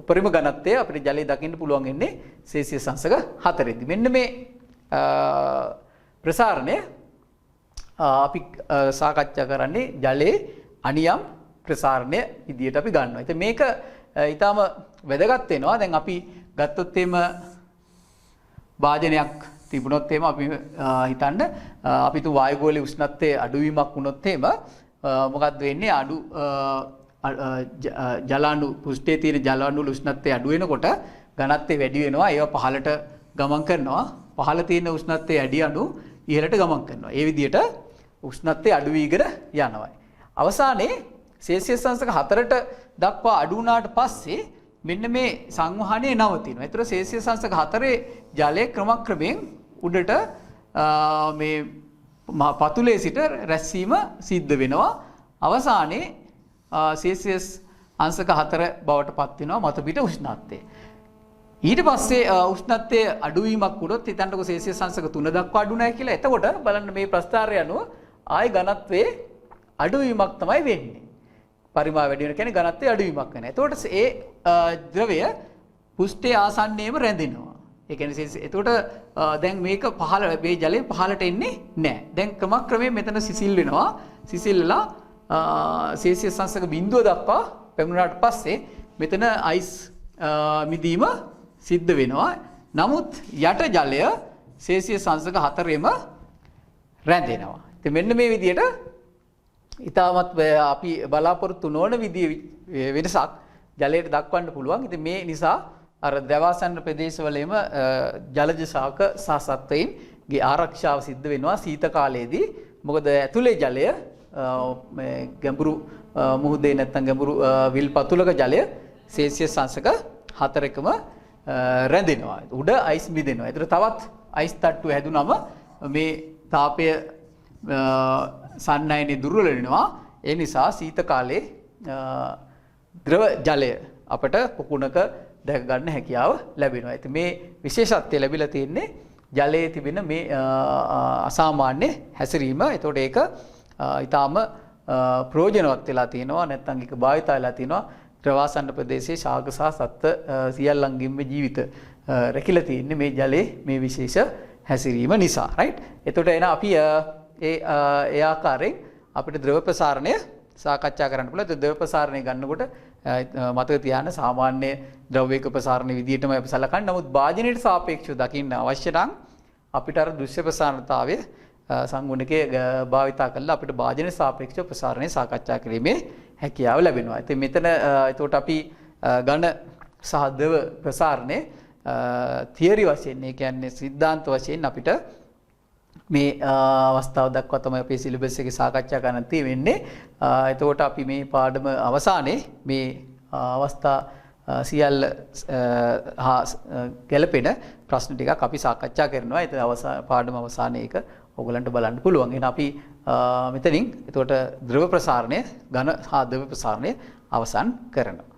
උපරිම ඝනත්වය අපිට ජලයේ දකින්න පුළුවන් වෙන්නේ සෙල්සියස් අංශක 4 දී. මෙන්න මේ ප්‍රසාරණය අපි සාකච්ඡා කරන්නේ ජලයේ අනියම් ප්‍රසාරණය විදියට අපි ගන්නවා. ඉතින් මේක ඊටාම වැදගත් වෙනවා. දැන් අපි ගත්තොත් එimhe භාජනයක් තිබුණොත් එimhe අපි හිතන්න අපි තු වායුගෝලීය උෂ්ණත්වයේ අඩුවීමක් වුණොත් එimhe මොකක්ද වෙන්නේ? ජලාණු පෘෂ්ඨයේ තියෙන ජලාණු වල උෂ්ණත්වය අඩු වෙනකොට ඝනත්වය වැඩි වෙනවා. ඒවා පහළට ගමන් කරනවා. පහළ තියෙන උෂ්ණත්වයේ වැඩි අණු ඉහළට ගමන් කරනවා. ඒ විදිහට උෂ්ණත්වය අඩු වීගෙන යනවා. අවසානයේ සෙල්සියස් අංශක 4ට දක්වා අඩු වුණාට පස්සේ මෙන්න මේ සංවහනය නවතිනවා. ඒතර සෙල්සියස් අංශක 4 ජලය ක්‍රමක්‍රමයෙන් උඩට මේ පතුලේ සිට රැස්වීම සිද්ධ වෙනවා. අවසානයේ සෙල්සියස් අංශක 4 බවට පත් වෙනවා මතු පිට උෂ්ණත්වය. ඊට පස්සේ උෂ්ණත්වයේ අඩුවීමක් වුණොත් හිතන්නකො සෙල්සියස් අංශක 3 දක්වා අඩු නැහැ කියලා. එතකොට බලන්න මේ ප්‍රස්ථාරය අනුව ආයි ඝනත්වයේ අඩුවීමක් තමයි වෙන්නේ. පරිමාව වැඩි වෙන කියන්නේ ඝනත්වයේ අඩුවීමක් වෙනවා. එතකොට ඒ ද්‍රවය පෘෂ්ඨයේ ආසන්නයේම රැඳෙනවා. ඒ කියන්නේ එතකොට දැන් මේක පහළ මේ ජලය පහළට එන්නේ නැහැ. දැන් ක්‍රමක්‍රමයෙන් මෙතන සිසිල් වෙනවා. සිසිල්ලා සෙල්සියස් අංශක බිඳුව දක්වා පැමුණාට පස්සේ මෙතන අයිස් මිදීම සිද්ධ වෙනවා. නමුත් යට ජලය සෙල්සියස් අංශක 4ෙම රැඳෙනවා. ඉතින් මෙන්න මේ විදිහට ඊටමත් අපි බලාපොරොත්තු නොවන විදිහේ වෙනසක් ජලයට දක්වන්න පුළුවන්. ඉතින් මේ නිසා අර දවාසන්න ප්‍රදේශවලෙම ජලජ ශාක සහ සත්වයින්ගේ ආරක්ෂාව සිද්ධ වෙනවා සීත කාලයේදී. මොකද ඇතුලේ ජලය මේ ගැඹුරු මුහුදේ නැත්නම් ගැඹුරු විල් පතුලක ජලය සෙල්සියස් අංශක 4කම රැඳෙනවා. උඩ අයිස් මිදෙනවා. ඒතර තවත් අයිස් තට්ටුව හැදුනම මේ තාපය සන්නයනේ දුර්වල වෙනවා. ඒ නිසා සීත කාලේ ද්‍රව ජලය අපට පොකුණක දැක ගන්න හැකියාව ලැබෙනවා. ඉතින් මේ විශේෂත්වය ලැබිලා තියෙන්නේ ජලයේ තිබෙන මේ අසාමාන්‍ය හැසිරීම. ඒතකොට ඒක ඊටාම ප්‍රයෝජනවත් වෙලා තියෙනවා. නැත්නම් ඒක භාවිත වෙලා තියෙනවා. ද්‍රවාසන්න ප්‍රදේශයේ ශාක සහ සත්ත්ව සියල්ලන්ගේම ජීවිත රැකිලා තියෙන්නේ මේ ජලයේ මේ විශේෂ හැසිරීම නිසා. රයිට්. එතකොට එන අපි ඒ ආකාරයෙන් අපිට ද්‍රව ප්‍රසාරණය සාකච්ඡා කරන්න පුළුවන්. ඒ ද්‍රව ප්‍රසාරණය ගන්නකොට මතක තියාගන්න සාමාන්‍ය ද්‍රව්‍යක ප්‍රසාරණ විදිහටම අපි සලකන්නේ. නමුත් භාජනයට සාපේක්ෂව දකින්න අවශ්‍ය නම් අපිට අර දෘශ්‍ය ප්‍රසාරණතාවය සංගුණකයේ භාවිතා කරලා අපිට භාජනයට සාපේක්ෂව ප්‍රසාරණය සාකච්ඡා කිරීමේ හැකියාව ලැබෙනවා. ඉතින් මෙතන එතකොට අපි ඝන සහ ද්‍රව ප්‍රසාරණය තියරි වශයෙන්, ඒ කියන්නේ සිද්ධාන්ත වශයෙන් අපිට මේ අවස්ථාව දක්වා තමයි අපේ සිලබස් එකේ සාකච්ඡා කරන්න තියෙන්නේ. එතකොට අපි මේ පාඩම අවසානයේ මේ අවස්ථා සියල්ල හා ගැලපෙන ප්‍රශ්න ටිකක් අපි සාකච්ඡා කරනවා. ඒත් පාඩම අවසානයේ ඒක ඔයගලන්ට බලන්න පුළුවන්. එහෙනම් අපි මෙතනින් එතකොට ද්‍රව ප්‍රසාරණය, ඝන හා ද්‍රව ප්‍රසාරණය අවසන් කරනවා.